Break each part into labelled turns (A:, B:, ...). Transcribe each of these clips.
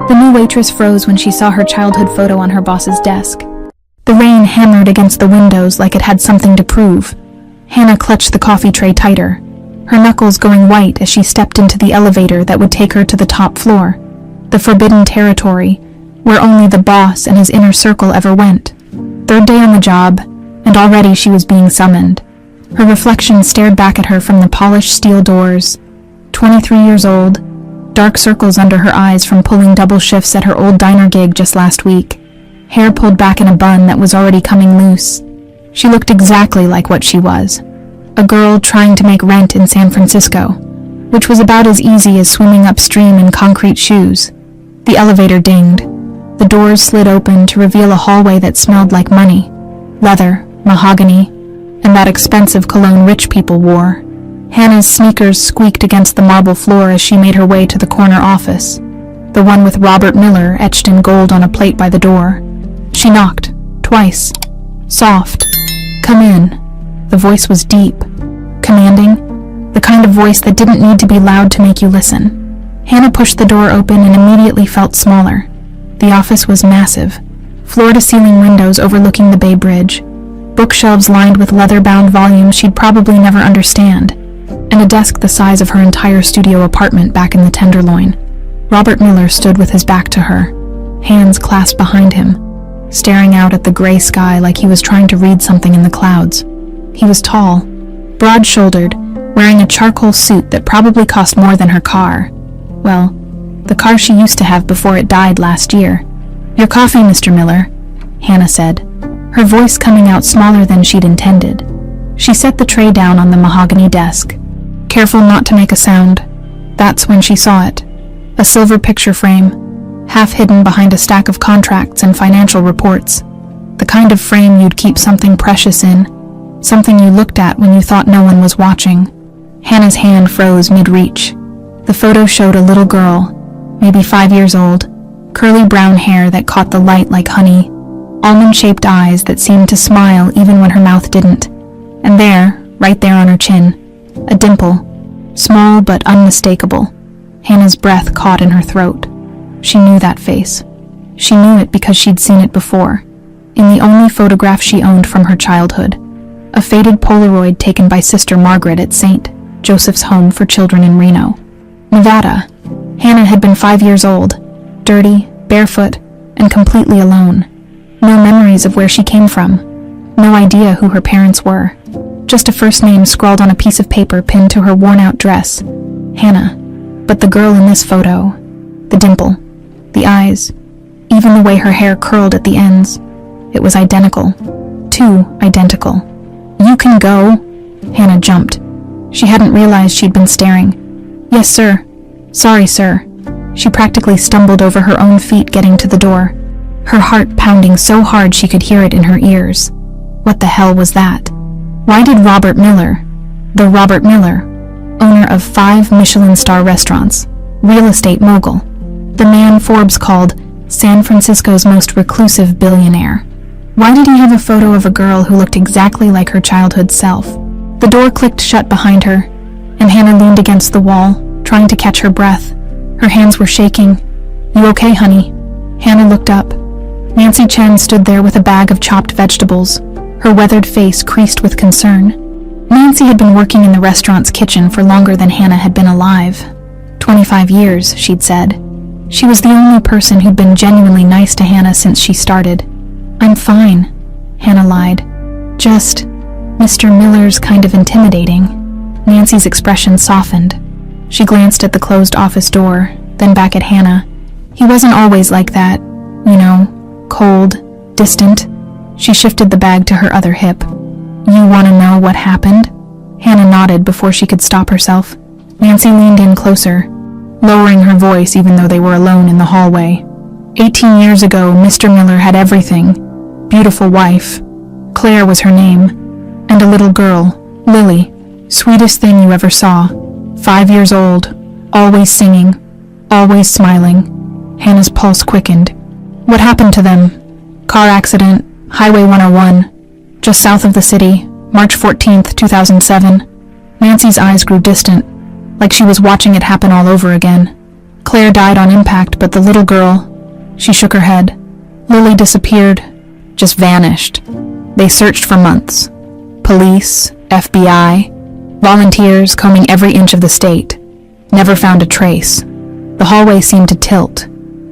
A: The new waitress froze when she saw her childhood photo on her boss's desk. The rain hammered against the windows like it had something to prove. Hannah clutched the coffee tray tighter, her knuckles going white as she stepped into the elevator that would take her to the top floor, the forbidden territory, where only the boss and his inner circle ever went. Third day on the job, and already she was being summoned. Her reflection stared back at her from the polished steel doors. 23 years old, dark circles under her eyes from pulling double shifts at her old diner gig just last week, hair pulled back in a bun that was already coming loose. She looked exactly like what she was, a girl trying to make rent in San Francisco, which was about as easy as swimming upstream in concrete shoes. The elevator dinged. The doors slid open to reveal a hallway that smelled like money, leather, mahogany, and that expensive cologne rich people wore. Hannah's sneakers squeaked against the marble floor as she made her way to the corner office, the one with Robert Miller etched in gold on a plate by the door. She knocked, twice. Soft. "Come in." The voice was deep, commanding, the kind of voice that didn't need to be loud to make you listen. Hannah pushed the door open and immediately felt smaller. The office was massive, floor-to-ceiling windows overlooking the Bay Bridge, bookshelves lined with leather-bound volumes she'd probably never understand, and a desk the size of her entire studio apartment back in the Tenderloin. Robert Miller stood with his back to her, hands clasped behind him, staring out at the gray sky like he was trying to read something in the clouds. He was tall, broad-shouldered, wearing a charcoal suit that probably cost more than her car. Well, the car she used to have before it died last year. "Your coffee, Mr. Miller," Hannah said, her voice coming out smaller than she'd intended. She set the tray down on the mahogany desk, careful not to make a sound. That's when she saw it. A silver picture frame, half hidden behind a stack of contracts and financial reports. The kind of frame you'd keep something precious in, something you looked at when you thought no one was watching. Hannah's hand froze mid-reach. The photo showed a little girl, maybe 5 years old, curly brown hair that caught the light like honey, almond-shaped eyes that seemed to smile even when her mouth didn't. And there, right there on her chin, a dimple, small but unmistakable. Hannah's breath caught in her throat. She knew that face. She knew it because she'd seen it before, in the only photograph she owned from her childhood, a faded Polaroid taken by Sister Margaret at St. Joseph's Home for Children in Reno, Nevada. Hannah had been 5 years old, dirty, barefoot, and completely alone. No memories of where she came from. No idea who her parents were. Just a first name scrawled on a piece of paper pinned to her worn-out dress. Hannah. But the girl in this photo, the dimple, the eyes, even the way her hair curled at the ends, it was identical. Too identical. "You can go." Hannah jumped. She hadn't realized she'd been staring. "Yes, sir. Sorry, sir." She practically stumbled over her own feet getting to the door, her heart pounding so hard she could hear it in her ears. What the hell was that? Why did Robert Miller, the Robert Miller, owner of 5 Michelin star restaurants, real estate mogul, the man Forbes called San Francisco's most reclusive billionaire, why did he have a photo of a girl who looked exactly like her childhood self? The door clicked shut behind her, and Hannah leaned against the wall, trying to catch her breath. Her hands were shaking. "You okay, honey?" Hannah looked up. Nancy Chen stood there with a bag of chopped vegetables, her weathered face creased with concern. Nancy had been working in the restaurant's kitchen for longer than Hannah had been alive. 25 years, she'd said. She was the only person who'd been genuinely nice to Hannah since she started. "I'm fine," Hannah lied. "Just, Mr. Miller's kind of intimidating." Nancy's expression softened. She glanced at the closed office door, then back at Hannah. "He wasn't always like that, you know, cold, distant." She shifted the bag to her other hip. "You want to know what happened?" Hannah nodded before she could stop herself. Nancy leaned in closer, lowering her voice even though they were alone in the hallway. 18 years ago, Mr. Miller had everything. Beautiful wife. Claire was her name. And a little girl, Lily. Sweetest thing you ever saw. 5 years old. Always singing. Always smiling. Hannah's pulse quickened. "What happened to them?" "Car accident. Highway 101. Just south of the city. March 14th, 2007. Nancy's eyes grew distant, like she was watching it happen all over again. Claire died on impact, but the little girl... She shook her head. Lily disappeared. Just vanished. They searched for months. Police, FBI, volunteers combing every inch of the state. Never found a trace. The hallway seemed to tilt.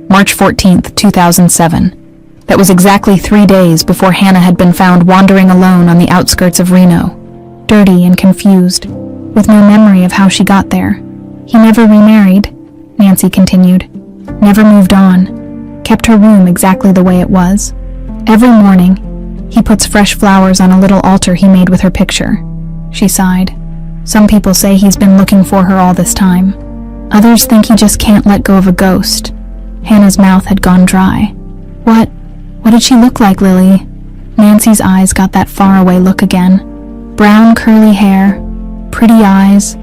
A: March 14th, 2007. That was exactly 3 days before Hannah had been found wandering alone on the outskirts of Reno, dirty and confused, with no memory of how she got there. He never remarried, Nancy continued. Never moved on. Kept her room exactly the way it was. Every morning, he puts fresh flowers on a little altar he made with her picture. She sighed. Some people say he's been looking for her all this time. Others think he just can't let go of a ghost. Hannah's mouth had gone dry. What did she look like, Lily? Nancy's eyes got that faraway look again. Brown curly hair, pretty eyes.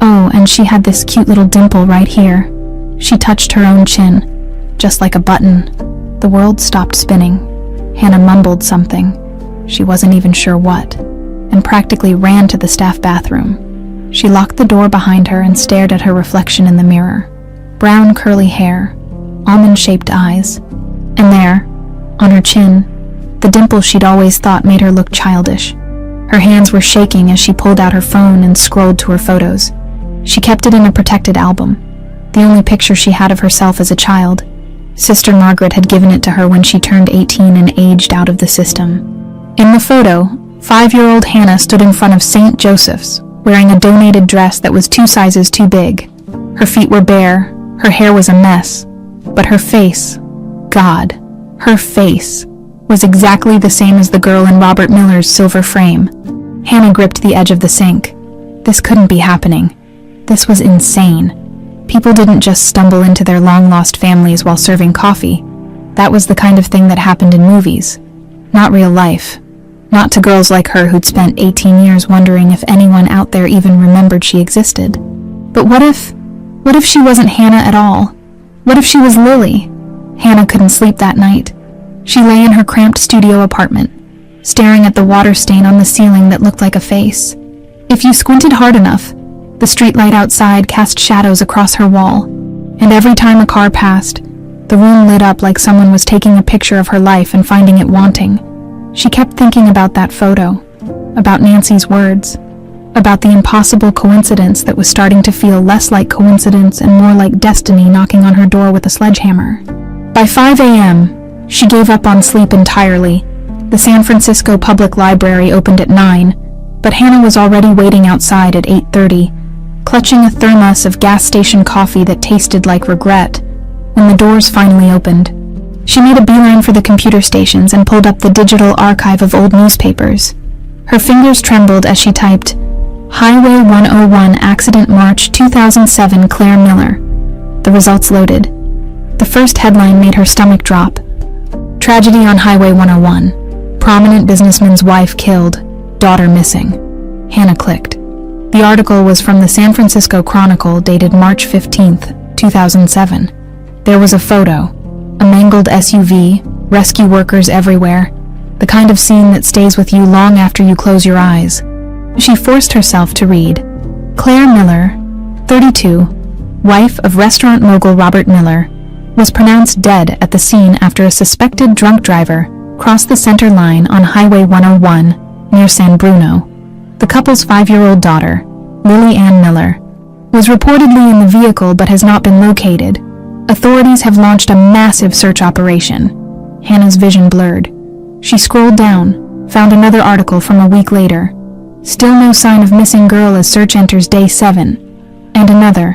A: Oh, and she had this cute little dimple right here. She touched her own chin, just like a button. The world stopped spinning. Hannah mumbled something. She wasn't even sure what, and practically ran to the staff bathroom. She locked the door behind her and stared at her reflection in the mirror. Brown curly hair, almond-shaped eyes, and there, on her chin, the dimple she'd always thought made her look childish. Her hands were shaking as she pulled out her phone and scrolled to her photos. She kept it in a protected album, the only picture she had of herself as a child. Sister Margaret had given it to her when she turned 18 and aged out of the system. In the photo, 5-year-old Hannah stood in front of St. Joseph's, wearing a donated dress that was 2 sizes too big. Her feet were bare, her hair was a mess, but her face, God, her face, was exactly the same as the girl in Robert Miller's silver frame. Hannah gripped the edge of the sink. This couldn't be happening. This was insane. People didn't just stumble into their long-lost families while serving coffee. That was the kind of thing that happened in movies. Not real life. Not to girls like her who'd spent 18 years wondering if anyone out there even remembered she existed. But what if she wasn't Hannah at all? What if she was Lily? Hannah couldn't sleep that night. She lay in her cramped studio apartment, staring at the water stain on the ceiling that looked like a face. If you squinted hard enough, the streetlight outside cast shadows across her wall, and every time a car passed, the room lit up like someone was taking a picture of her life and finding it wanting. She kept thinking about that photo, about Nancy's words, about the impossible coincidence that was starting to feel less like coincidence and more like destiny knocking on her door with a sledgehammer. By 5 a.m., she gave up on sleep entirely. The San Francisco Public Library opened at 9, but Hannah was already waiting outside at 8:30, clutching a thermos of gas station coffee that tasted like regret. When the doors finally opened, she made a beeline for the computer stations and pulled up the digital archive of old newspapers. Her fingers trembled as she typed, Highway 101 Accident March 2007 Claire Miller. The results loaded. The first headline made her stomach drop. Tragedy on Highway 101. Prominent businessman's wife killed, daughter missing. Hannah clicked. The article was from the San Francisco Chronicle dated March 15th, 2007. There was a photo, a mangled SUV, rescue workers everywhere, the kind of scene that stays with you long after you close your eyes. She forced herself to read. Claire Miller, 32, wife of restaurant mogul Robert Miller, was pronounced dead at the scene after a suspected drunk driver crossed the center line on Highway 101 near San Bruno. The couple's 5-year-old daughter, Lily Ann Miller, was reportedly in the vehicle but has not been located. Authorities have launched a massive search operation. Hannah's vision blurred. She scrolled down, found another article from a week later. Still no sign of missing girl as search enters day 7. And another.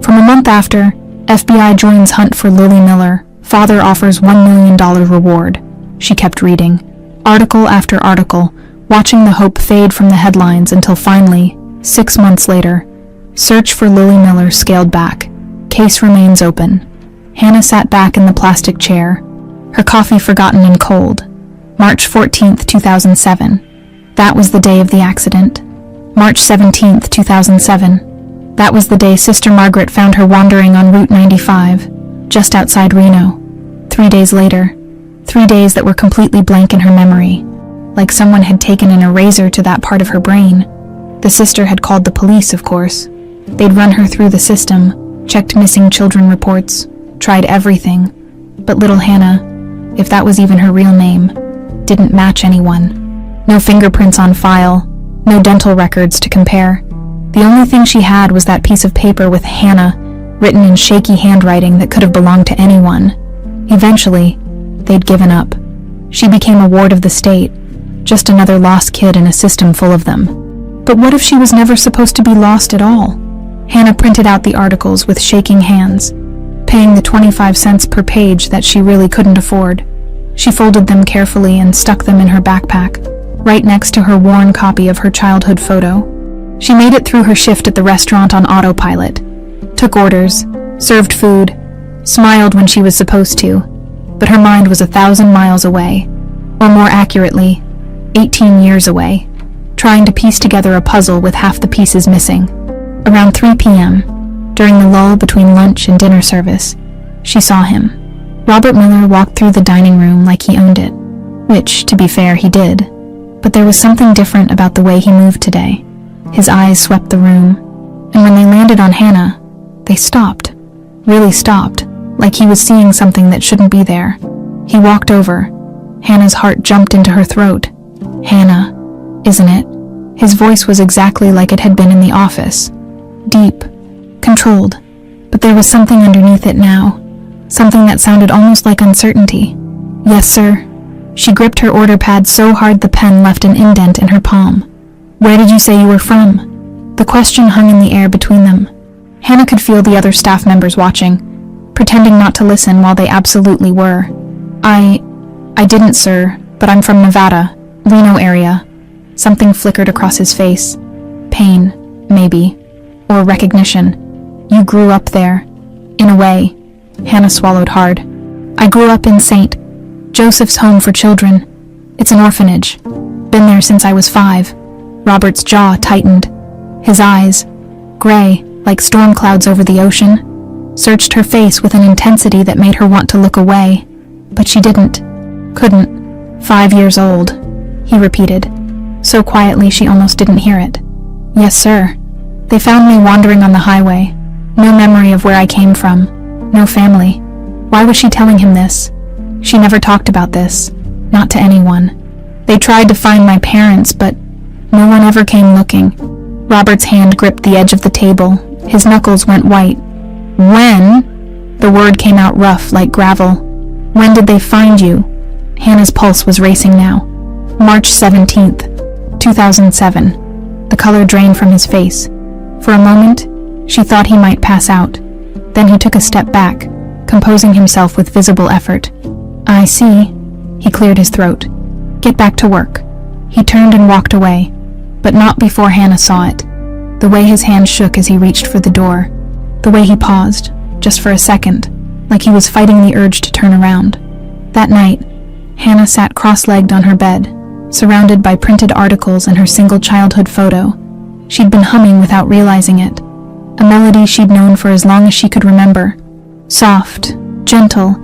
A: From a month after, FBI joins hunt for Lily Miller. Father offers $1 million reward. She kept reading. Article after article, watching the hope fade from the headlines until finally, 6 months later, search for Lily Miller scaled back. Case remains open. Hannah sat back in the plastic chair, her coffee forgotten and cold. March 14th, 2007. That was the day of the accident. March 17th, 2007. That was the day Sister Margaret found her wandering on Route 95, just outside Reno. 3 days later. 3 days that were completely blank in her memory, like someone had taken an eraser to that part of her brain. The sister had called the police, of course. They'd run her through the system, checked missing children reports, tried everything, but little Hannah, if that was even her real name, didn't match anyone. No fingerprints on file, no dental records to compare. The only thing she had was that piece of paper with Hannah written in shaky handwriting that could have belonged to anyone. Eventually, they'd given up. She became a ward of the state, just another lost kid in a system full of them. But what if she was never supposed to be lost at all? Hannah printed out the articles with shaking hands, paying the 25 cents per page that she really couldn't afford. She folded them carefully and stuck them in her backpack, right next to her worn copy of her childhood photo. She made it through her shift at the restaurant on autopilot, took orders, served food, smiled when she was supposed to, but her mind was 1,000 miles away, or more accurately, 18 years away, trying to piece together a puzzle with half the pieces missing. Around 3 p.m., during the lull between lunch and dinner service, she saw him. Robert Miller walked through the dining room like he owned it, which, to be fair, he did, but there was something different about the way he moved today. His eyes swept the room, and when they landed on Hannah, they stopped, really stopped, like he was seeing something that shouldn't be there. He walked over. Hannah's heart jumped into her throat. Hannah, isn't it? His voice was exactly like it had been in the office. Deep, controlled, but there was something underneath it now, something that sounded almost like uncertainty. Yes, sir. She gripped her order pad so hard the pen left an indent in her palm. Where did you say you were from? The question hung in the air between them. Hannah could feel the other staff members watching, pretending not to listen while they absolutely were. I didn't, sir, but I'm from Nevada, Reno area. Something flickered across his face. Pain, maybe, or recognition. You grew up there. In a way. Hannah swallowed hard. I grew up in St. Joseph's Home for Children. It's an orphanage. Been there since I was 5. Robert's jaw tightened. His eyes, gray, like storm clouds over the ocean, searched her face with an intensity that made her want to look away. But she didn't. Couldn't. 5 years old, he repeated, so quietly she almost didn't hear it. Yes, sir. They found me wandering on the highway. No memory of where I came from. No family. Why was she telling him this? She never talked about this. Not to anyone. They tried to find my parents, but no one ever came looking. Robert's hand gripped the edge of the table. His knuckles went white. When? The word came out rough like gravel. When did they find you? Hannah's pulse was racing now. March 17th, 2007. The color drained from his face. For a moment, she thought he might pass out. Then he took a step back, composing himself with visible effort. I see. He cleared his throat. Get back to work. He turned and walked away, but not before Hannah saw it. The way his hand shook as he reached for the door. The way he paused, just for a second, like he was fighting the urge to turn around. That night, Hannah sat cross-legged on her bed, surrounded by printed articles and her single childhood photo. She'd been humming without realizing it, a melody she'd known for as long as she could remember. Soft, gentle,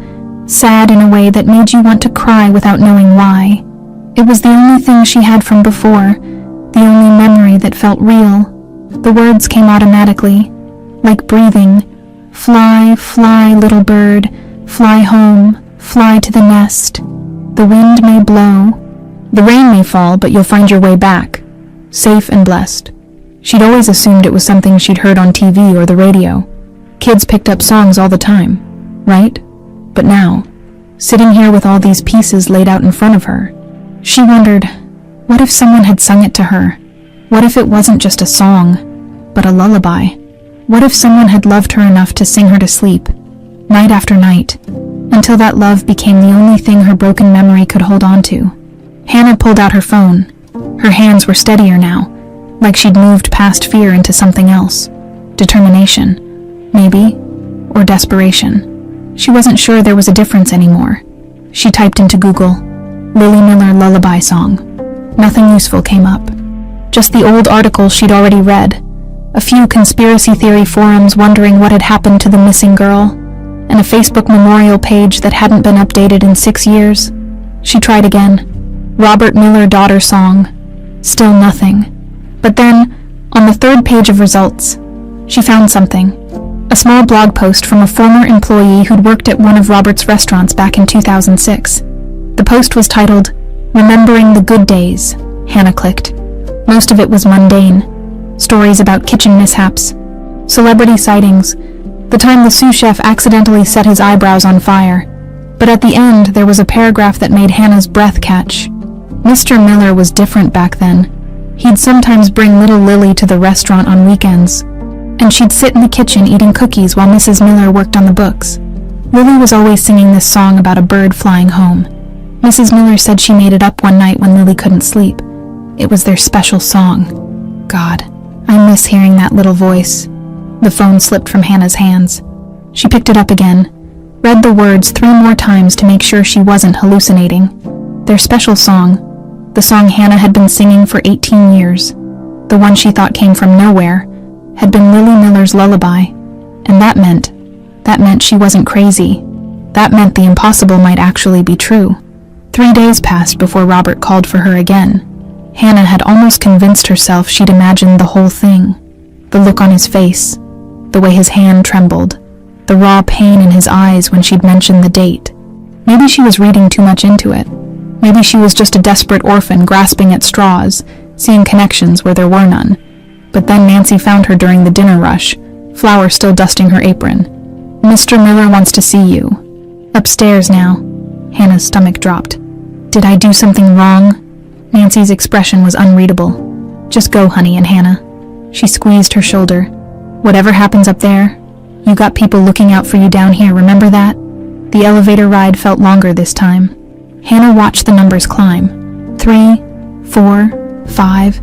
A: sad in a way that made you want to cry without knowing why. It was the only thing she had from before, the only memory that felt real. The words came automatically, like breathing. Fly, fly, little bird, fly home, fly to the nest. The wind may blow, the rain may fall, but you'll find your way back, safe and blessed. She'd always assumed it was something she'd heard on TV or the radio. Kids picked up songs all the time, right? But now, sitting here with all these pieces laid out in front of her, she wondered, what if someone had sung it to her? What if it wasn't just a song, but a lullaby? What if someone had loved her enough to sing her to sleep, night after night, until that love became the only thing her broken memory could hold on to? Hannah pulled out her phone. Her hands were steadier now, like she'd moved past fear into something else. Determination, maybe, or desperation. She wasn't sure there was a difference anymore. She typed into Google, Lily Miller lullaby song. Nothing useful came up. Just the old articles she'd already read. A few conspiracy theory forums wondering what had happened to the missing girl, and a Facebook memorial page that hadn't been updated in 6 years. She tried again. Robert Miller daughter song. Still nothing. But then, on the 3rd page of results, she found something. a small blog post from a former employee who'd worked at one of Robert's restaurants back in 2006. The post was titled, "Remembering the Good Days." Hannah clicked. Most of it was mundane. Stories about kitchen mishaps, celebrity sightings, the time the sous chef accidentally set his eyebrows on fire. But at the end, there was a paragraph that made Hannah's breath catch. Mr. Miller was different back then. He'd sometimes bring little Lily to the restaurant on weekends, and she'd sit in the kitchen eating cookies while Mrs. Miller worked on the books. Lily was always singing this song about a bird flying home. Mrs. Miller said she made it up one night when Lily couldn't sleep. It was their special song. God, I miss hearing that little voice. The phone slipped from Hannah's hands. She picked it up again, read the words 3 more times to make sure she wasn't hallucinating. Their special song, the song Hannah had been singing for 18 years, the one she thought came from nowhere, had been Lily Miller's lullaby. And that meant she wasn't crazy. That meant the impossible might actually be true. 3 days passed before Robert called for her again. Hannah had almost convinced herself she'd imagined the whole thing. The look on his face, the way his hand trembled, the raw pain in his eyes when she'd mentioned the date. Maybe she was reading too much into it. Maybe she was just a desperate orphan grasping at straws, seeing connections where there were none. But then Nancy found her during the dinner rush, flour still dusting her apron. "Mr. Miller wants to see you." "Upstairs now." Hannah's stomach dropped. "Did I do something wrong?" Nancy's expression was unreadable. "Just go, honey," and Hannah. She squeezed her shoulder. "Whatever happens up there, you got people looking out for you down here, remember that?" The elevator ride felt longer this time. Hannah watched the numbers climb. 3, 4, 5,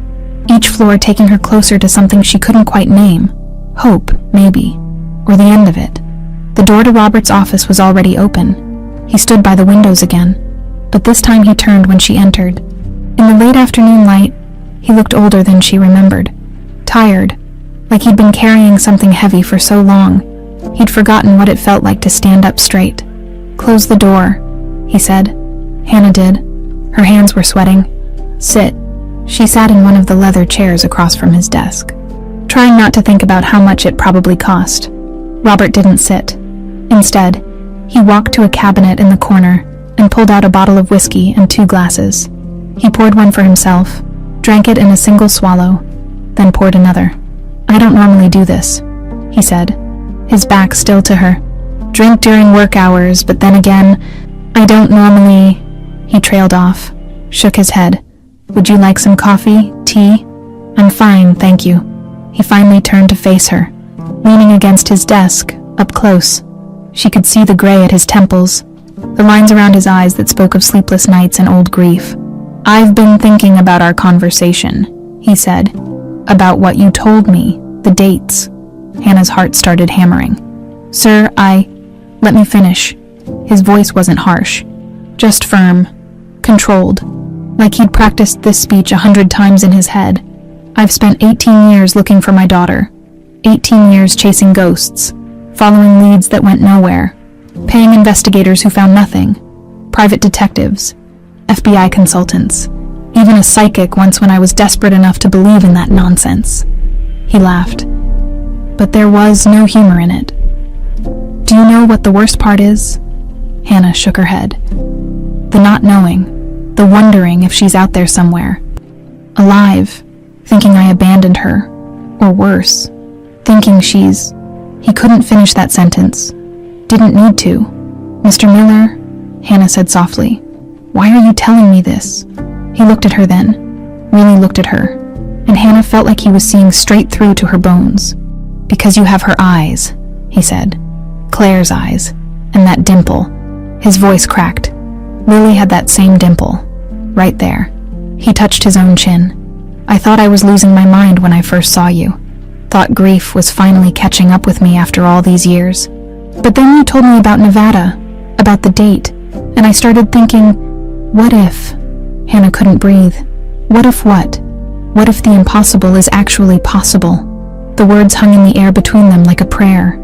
A: each floor taking her closer to something she couldn't quite name. Hope, maybe. Or the end of it. The door to Robert's office was already open. He stood by the windows again, but this time he turned when she entered. In the late afternoon light, he looked older than she remembered. Tired, like he'd been carrying something heavy for so long. He'd forgotten what it felt like to stand up straight. "Close the door," he said. Hannah did. Her hands were sweating. "Sit." She sat in one of the leather chairs across from his desk, trying not to think about how much it probably cost. Robert didn't sit. Instead, he walked to a cabinet in the corner and pulled out a bottle of whiskey and 2 glasses. He poured one for himself, drank it in a single swallow, then poured another. "I don't normally do this," he said, his back still to her. "Drink during work hours, but then again, I don't normally..." He trailed off, shook his head. "Would you like some coffee? Tea?" "I'm fine, thank you." He finally turned to face her, leaning against his desk, up close. She could see the gray at his temples, the lines around his eyes that spoke of sleepless nights and old grief. "I've been thinking about our conversation," he said. "About what you told me, the dates." Hannah's heart started hammering. "Sir, Let me finish." His voice wasn't harsh, just firm, controlled, like he'd practiced this speech 100 times in his head. "I've spent 18 years looking for my daughter. 18 years chasing ghosts, following leads that went nowhere, paying investigators who found nothing, private detectives, FBI consultants, even a psychic once when I was desperate enough to believe in that nonsense." He laughed. But there was no humor in it. "Do you know what the worst part is?" Hannah shook her head. "The not knowing, the wondering if she's out there somewhere. Alive, thinking I abandoned her, or worse, thinking she's..." He couldn't finish that sentence. Didn't need to. "Mr. Miller," Hannah said softly, "why are you telling me this?" He looked at her then, really looked at her, and Hannah felt like he was seeing straight through to her bones. "Because you have her eyes," he said. "Claire's eyes, and that dimple." His voice cracked. Lily had that same dimple, right there. He touched his own chin. "I thought I was losing my mind when I first saw you. Thought grief was finally catching up with me after all these years. But then you told me about Nevada, about the date, and I started thinking, what if..." Hannah couldn't breathe. What if what? What if the impossible is actually possible? The words hung in the air between them like a prayer.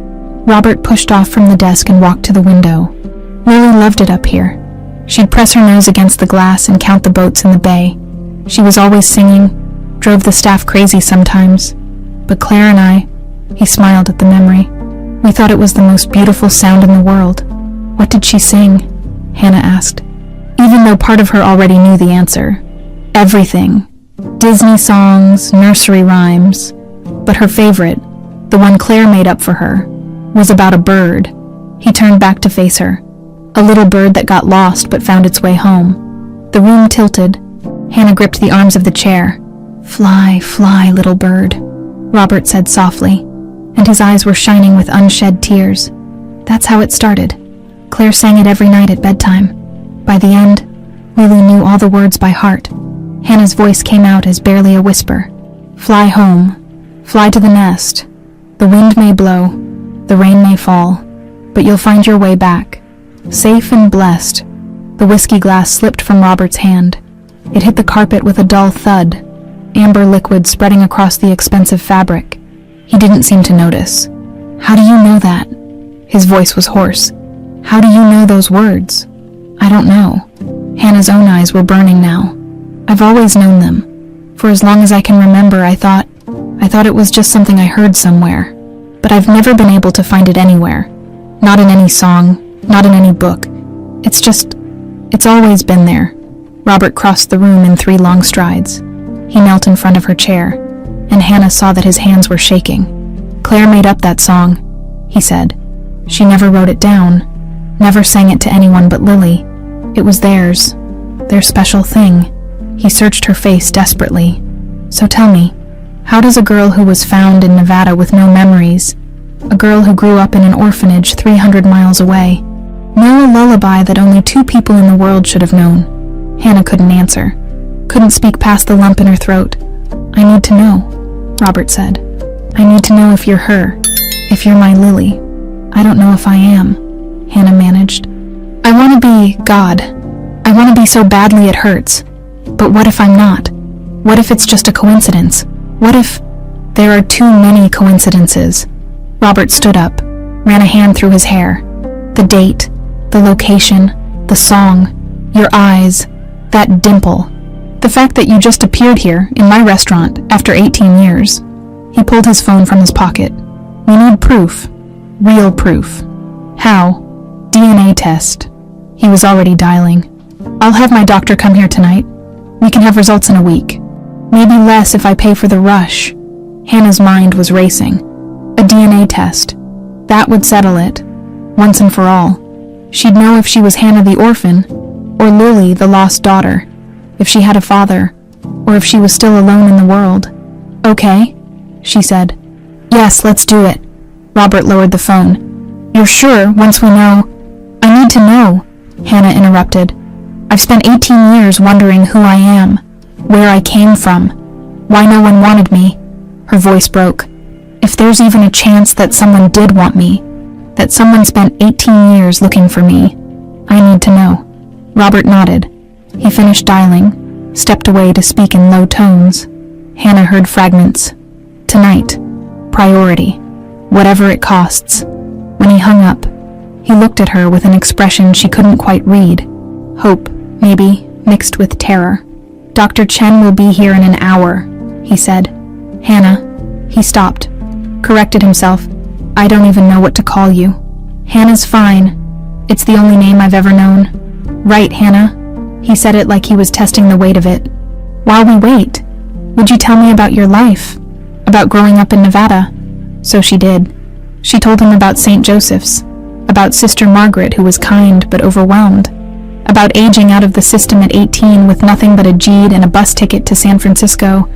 A: Robert pushed off from the desk and walked to the window. Lily loved it up here. She'd press her nose against the glass and count the boats in the bay. She was always singing, drove the staff crazy sometimes. But Claire and I, he smiled at the memory, We thought it was the most beautiful sound in the world. What did she sing? Hannah asked, even though part of her already knew the answer. Everything. Disney songs, nursery rhymes. But her favorite, the one Claire made up for her, was about a bird. He turned back to face her. A little bird that got lost but found its way home. The room tilted. Hannah gripped the arms of the chair. "Fly, fly, little bird," Robert said softly, and his eyes were shining with unshed tears. That's how it started. Claire sang it every night at bedtime. By the end, Lily knew all the words by heart. Hannah's voice came out as barely a whisper. "Fly home. Fly to the nest. The wind may blow. The rain may fall. But you'll find your way back. Safe and blessed." The whiskey glass slipped from Robert's hand. It hit the carpet with a dull thud, amber liquid spreading across the expensive fabric. He didn't seem to notice. "How do you know that?" His voice was hoarse. "How do you know those words?" "I don't know." Hannah's own eyes were burning now. "I've always known them. For as long as I can remember, I thought it was just something I heard somewhere. But I've never been able to find it anywhere. Not in any song, not in any book. It's always been there." Robert crossed the room in 3 long strides. He knelt in front of her chair, and Hannah saw that his hands were shaking. "Claire made up that song," he said. "She never wrote it down, never sang it to anyone but Lily. It was theirs, their special thing." He searched her face desperately. "So tell me, how does a girl who was found in Nevada with no memories, a girl who grew up in an orphanage 300 miles away, know a lullaby that only 2 people in the world should have known?" Hannah couldn't answer, couldn't speak past the lump in her throat. "I need to know," Robert said. "I need to know if you're her, if you're my Lily." "I don't know if I am," Hannah managed. "I want to be God. I want to be so badly it hurts. But what if I'm not? What if it's just a coincidence? What if there are too many coincidences?" Robert stood up, ran a hand through his hair. "The date, the location, the song, your eyes, that dimple. The fact that you just appeared here, in my restaurant, after 18 years. He pulled his phone from his pocket. "We need proof. Real proof." "How?" "DNA test." He was already dialing. "I'll have my doctor come here tonight. We can have results in a week. Maybe less if I pay for the rush." Hannah's mind was racing. A DNA test. That would settle it, once and for all. She'd know if she was Hannah the orphan, or Lily the lost daughter, if she had a father, or if she was still alone in the world. "Okay," she said. "Yes, let's do it." Robert lowered the phone. "You're sure, once we know—" "I need to know," Hannah interrupted. "I've spent 18 years wondering who I am, where I came from, why no one wanted me." Her voice broke. "If there's even a chance that someone did want me, that someone spent 18 years looking for me, I need to know." Robert nodded. He finished dialing, stepped away to speak in low tones. Hannah heard fragments. "Tonight. Priority. Whatever it costs." When he hung up, he looked at her with an expression she couldn't quite read. Hope, maybe, mixed with terror. "Dr. Chen will be here in an hour," he said. "Hannah." He stopped, corrected himself. "I don't even know what to call you." "Hannah's fine. It's the only name I've ever known." "Right, Hannah." He said it like he was testing the weight of it. "While we wait, would you tell me about your life? About growing up in Nevada?" So she did. She told him about St. Joseph's, about Sister Margaret who was kind but overwhelmed, about aging out of the system at 18 with nothing but a GED and a bus ticket to San Francisco.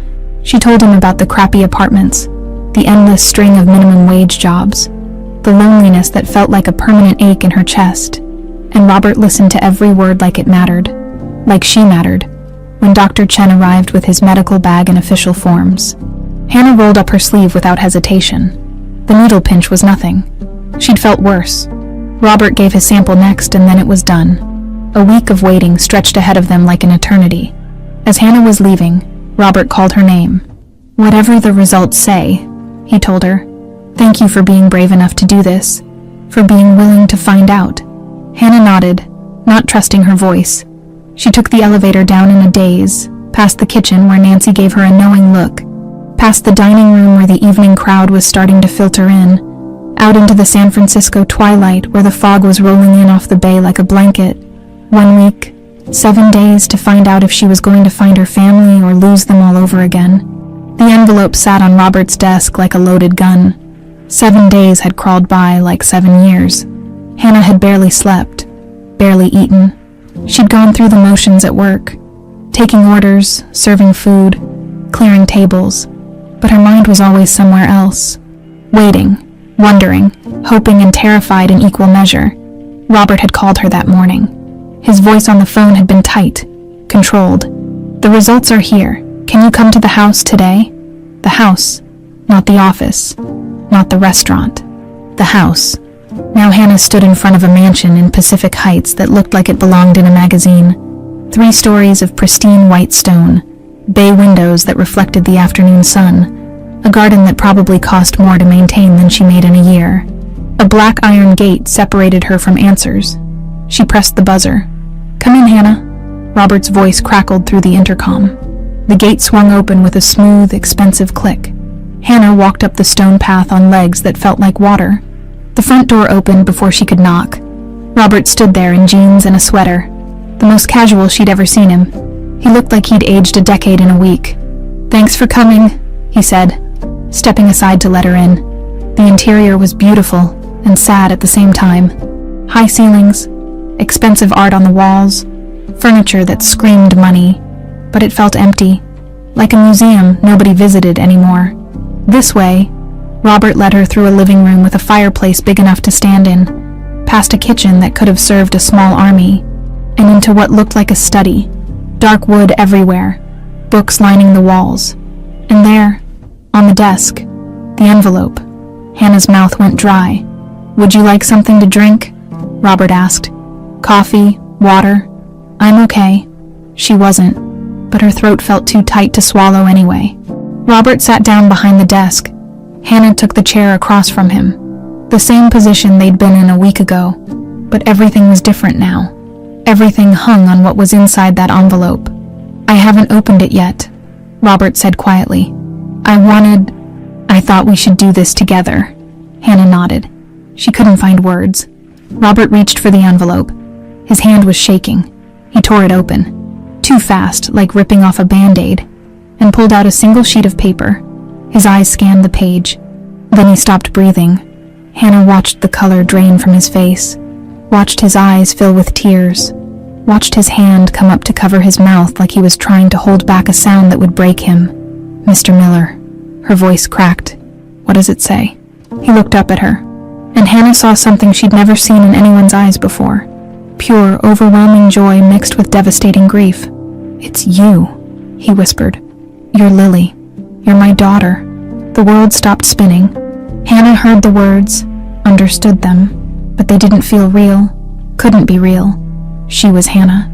A: She told him about the crappy apartments, the endless string of minimum wage jobs, the loneliness that felt like a permanent ache in her chest. And Robert listened to every word like it mattered, like she mattered, when Dr. Chen arrived with his medical bag and official forms. Hannah rolled up her sleeve without hesitation. The needle pinch was nothing. She'd felt worse. Robert gave his sample next, and then it was done. A week of waiting stretched ahead of them like an eternity. As Hannah was leaving, Robert called her name. "Whatever the results say," he told her, "thank you for being brave enough to do this, for being willing to find out." Hannah nodded, not trusting her voice. She took the elevator down in a daze, past the kitchen where Nancy gave her a knowing look, past the dining room where the evening crowd was starting to filter in, out into the San Francisco twilight where the fog was rolling in off the bay like a blanket. 1 week, 7 days to find out if she was going to find her family or lose them all over again. The envelope sat on Robert's desk like a loaded gun. 7 days had crawled by like 7 years. Hannah had barely slept, barely eaten. She'd gone through the motions at work, taking orders, serving food, clearing tables, but her mind was always somewhere else, waiting, wondering, hoping and terrified in equal measure. Robert had called her that morning. His voice on the phone had been tight, controlled. "The results are here. Can you come to the house today?" The house, not the office, not the restaurant. The house. Now Hannah stood in front of a mansion in Pacific Heights that looked like it belonged in a magazine. 3 stories of pristine white stone, bay windows that reflected the afternoon sun, a garden that probably cost more to maintain than she made in a year. A black iron gate separated her from answers. She pressed the buzzer. "Come in, Hannah." Robert's voice crackled through the intercom. The gate swung open with a smooth, expensive click. Hannah walked up the stone path on legs that felt like water. The front door opened before she could knock. Robert stood there in jeans and a sweater, the most casual she'd ever seen him. He looked like he'd aged a decade in a week. "Thanks for coming," he said, stepping aside to let her in. The interior was beautiful and sad at the same time. High ceilings, expensive art on the walls, furniture that screamed money, but it felt empty, like a museum nobody visited anymore. This way, Robert led her through a living room with a fireplace big enough to stand in, past a kitchen that could have served a small army, and into what looked like a study, dark wood everywhere, books lining the walls. And there, on the desk, the envelope. Hannah's mouth went dry. "Would you like something to drink?" Robert asked. "Coffee, water?" "I'm okay." She wasn't, but her throat felt too tight to swallow anyway. Robert sat down behind the desk. Hannah took the chair across from him, the same position they'd been in a week ago, but everything was different now. Everything hung on what was inside that envelope. "I haven't opened it yet," Robert said quietly. I thought we should do this together." Hannah nodded. She couldn't find words. Robert reached for the envelope. His hand was shaking. He tore it open, too fast, like ripping off a Band-Aid, and pulled out a single sheet of paper. His eyes scanned the page. Then he stopped breathing. Hannah watched the color drain from his face, watched his eyes fill with tears, watched his hand come up to cover his mouth like he was trying to hold back a sound that would break him. "Mr. Miller." Her voice cracked. "What does it say?" He looked up at her, and Hannah saw something she'd never seen in anyone's eyes before. Pure, overwhelming joy mixed with devastating grief. "It's you," he whispered. "You're Lily. You're my daughter." The world stopped spinning. Hannah heard the words, understood them, but they didn't feel real, couldn't be real. She was Hannah.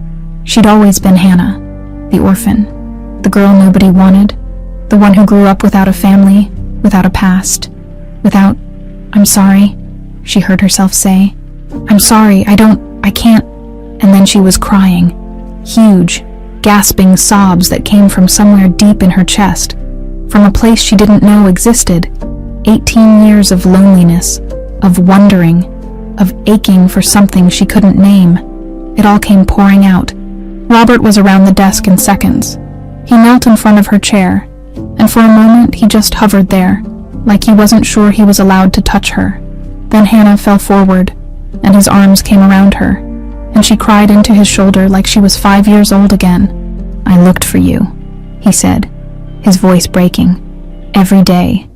A: She'd always been Hannah, the orphan, the girl nobody wanted, the one who grew up without a family, without a past, without... "I'm sorry," she heard herself say. "I'm sorry, I can't..." And then she was crying. Huge, gasping sobs that came from somewhere deep in her chest, from a place she didn't know existed. 18 years of loneliness, of wondering, of aching for something she couldn't name. It all came pouring out. Robert was around the desk in seconds. He knelt in front of her chair, and for a moment he just hovered there, like he wasn't sure he was allowed to touch her. Then Hannah fell forward, and his arms came around her, and she cried into his shoulder like she was 5 years old again. "I looked for you," he said, his voice breaking. "Every day,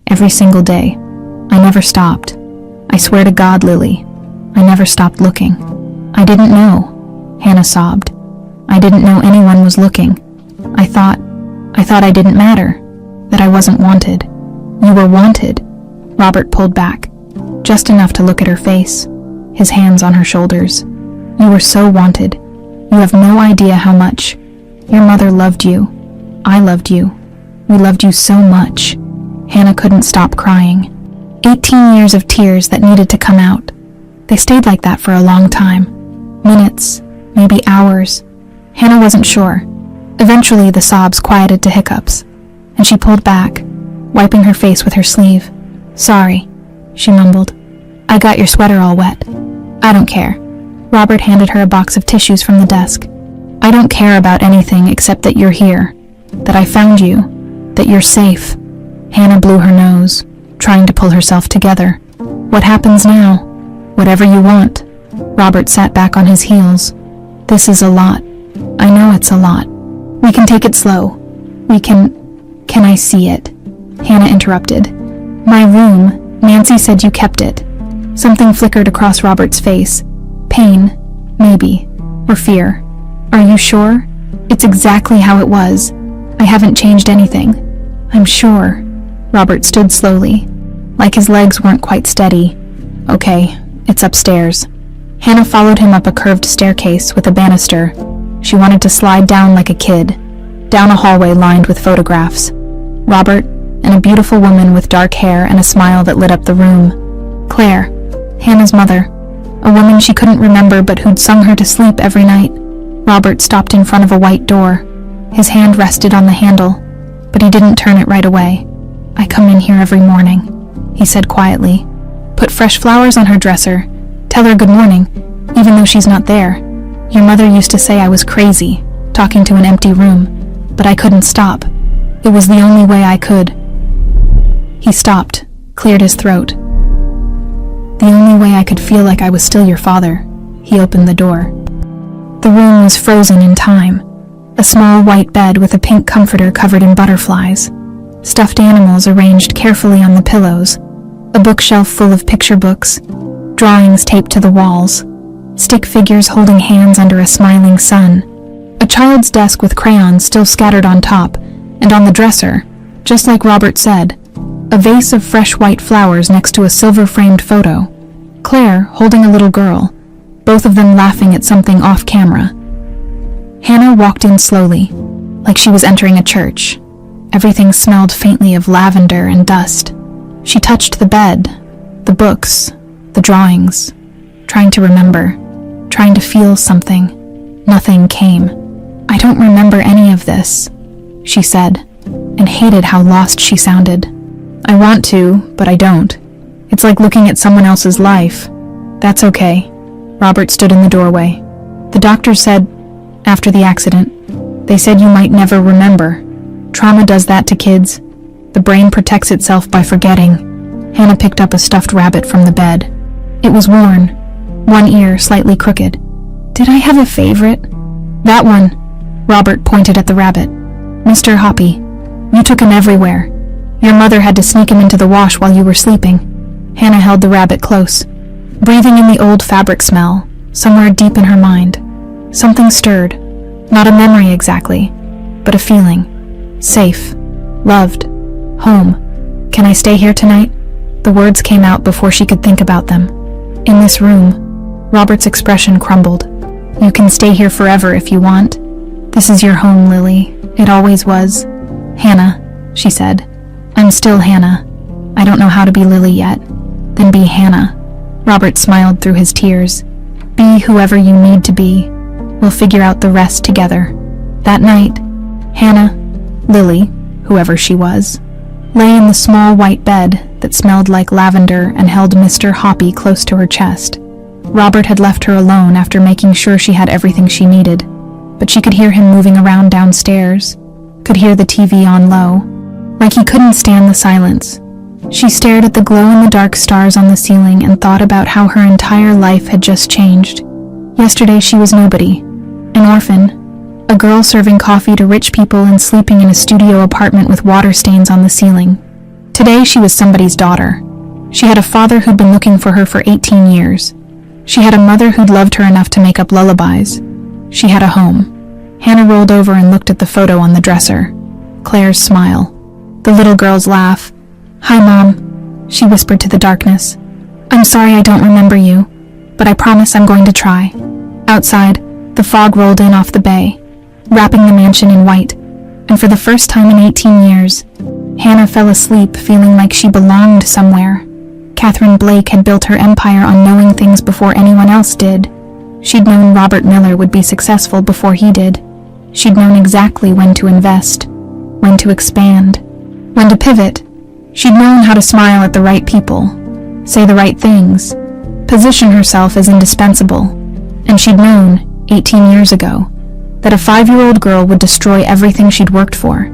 A: every single day. I never stopped. I swear to God, Lily, I never stopped looking. I didn't know," Hannah sobbed. "I didn't know anyone was looking. I thought I didn't matter, that I wasn't wanted." "You were wanted." Robert pulled back, just enough to look at her face, his hands on her shoulders. "You were so wanted. You have no idea how much. Your mother loved you. I loved you. We loved you so much." Hannah couldn't stop crying. 18 years of tears that needed to come out. They stayed like that for a long time. Minutes, maybe hours. Hannah wasn't sure. Eventually the sobs quieted to hiccups, and she pulled back, wiping her face with her sleeve. "Sorry," she mumbled. "I got your sweater all wet." "I don't care." Robert handed her a box of tissues from the desk. "I don't care about anything except that you're here, that I found you, that you're safe." Hannah blew her nose, trying to pull herself together. "What happens now?" "Whatever you want." Robert sat back on his heels. "This is a lot. I know it's a lot. We can take it slow. We can... Can I see it?" Hannah interrupted. "My room. Nancy said you kept it." Something flickered across Robert's face. Pain, maybe, or fear. "Are you sure?" "It's exactly how it was. I haven't changed anything." "I'm sure." Robert stood slowly, like his legs weren't quite steady. "Okay, it's upstairs." Hannah followed him up a curved staircase with a banister. She wanted to slide down like a kid, down a hallway lined with photographs. Robert, and a beautiful woman with dark hair and a smile that lit up the room. Claire, Hannah's mother, a woman she couldn't remember but who'd sung her to sleep every night. Robert stopped in front of a white door. His hand rested on the handle, but he didn't turn it right away. "I come in here every morning," he said quietly. "Put fresh flowers on her dresser. Tell her good morning, even though she's not there. Your mother used to say I was crazy, talking to an empty room, but I couldn't stop. It was the only way I could." He stopped, cleared his throat. "The only way I could feel like I was still your father." He opened the door. The room was frozen in time. A small white bed with a pink comforter covered in butterflies. Stuffed animals arranged carefully on the pillows. A bookshelf full of picture books. Drawings taped to the walls. Stick figures holding hands under a smiling sun. A child's desk with crayons still scattered on top, and on the dresser, just like Robert said, a vase of fresh white flowers next to a silver-framed photo. Claire holding a little girl, both of them laughing at something off-camera. Hannah walked in slowly, like she was entering a church. Everything smelled faintly of lavender and dust. She touched the bed, the books, the drawings, trying to remember, trying to feel something. Nothing came. "I don't remember any of this," she said, and hated how lost she sounded. "I want to, but I don't. It's like looking at someone else's life." "That's okay." Robert stood in the doorway. "The doctor said, after the accident, they said you might never remember. Trauma does that to kids. The brain protects itself by forgetting." Hannah picked up a stuffed rabbit from the bed. It was worn, one ear slightly crooked. "Did I have a favorite?" "That one." Robert pointed at the rabbit. "Mr. Hoppy. You took him everywhere. Your mother had to sneak him into the wash while you were sleeping." Hannah held the rabbit close, breathing in the old fabric smell, somewhere deep in her mind. Something stirred. Not a memory exactly, but a feeling. Safe. Loved. Home. "Can I stay here tonight?" The words came out before she could think about them. "In this room." Robert's expression crumbled. "You can stay here forever if you want. This is your home, Lily. It always was." "Hannah," she said. "I'm still Hannah. I don't know how to be Lily yet." "Then be Hannah." Robert smiled through his tears. "Be whoever you need to be. We'll figure out the rest together." That night, Hannah, Lily, whoever she was, lay in the small white bed that smelled like lavender and held Mr. Hoppy close to her chest. Robert had left her alone after making sure she had everything she needed, but she could hear him moving around downstairs, could hear the TV on low, like he couldn't stand the silence. She stared at the glow-in-the-dark stars on the ceiling and thought about how her entire life had just changed. Yesterday she was nobody, an orphan, a girl serving coffee to rich people and sleeping in a studio apartment with water stains on the ceiling. Today she was somebody's daughter. She had a father who'd been looking for her for 18 years. She had a mother who'd loved her enough to make up lullabies. She had a home. Hannah rolled over and looked at the photo on the dresser. Claire's smile. The little girl's laugh. "Hi, Mom," she whispered to the darkness. "I'm sorry I don't remember you, but I promise I'm going to try." Outside, the fog rolled in off the bay, wrapping the mansion in white, and for the first time in 18 years, Hannah fell asleep feeling like she belonged somewhere. Catherine Blake had built her empire on knowing things before anyone else did. She'd known Robert Miller would be successful before he did. She'd known exactly when to invest, when to expand, when to pivot. She'd known how to smile at the right people, say the right things, position herself as indispensable, and she'd known, 18 years ago, that a 5-year-old girl would destroy everything she'd worked for.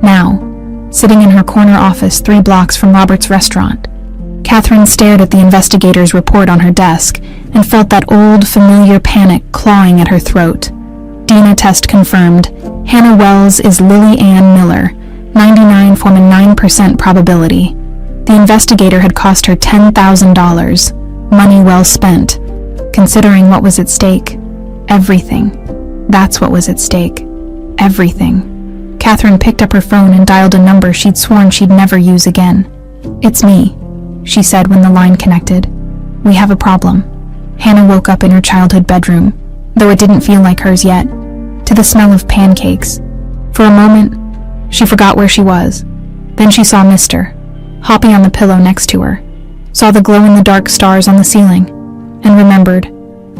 A: Now, sitting in her corner office 3 blocks from Robert's restaurant, Catherine stared at the investigator's report on her desk and felt that old, familiar panic clawing at her throat. DNA test confirmed. Hannah Wells is Lily Ann Miller, 99.9% probability. The investigator had cost her $10,000, money well spent, considering what was at stake. Everything. That's what was at stake. Everything. Catherine picked up her phone and dialed a number she'd sworn she'd never use again. "It's me," she said when the line connected. "We have a problem." Hannah woke up in her childhood bedroom, though it didn't feel like hers yet, to the smell of pancakes. For a moment, she forgot where she was. Then she saw Mr. hopping on the pillow next to her, saw the glow-in-the-dark stars on the ceiling, and remembered.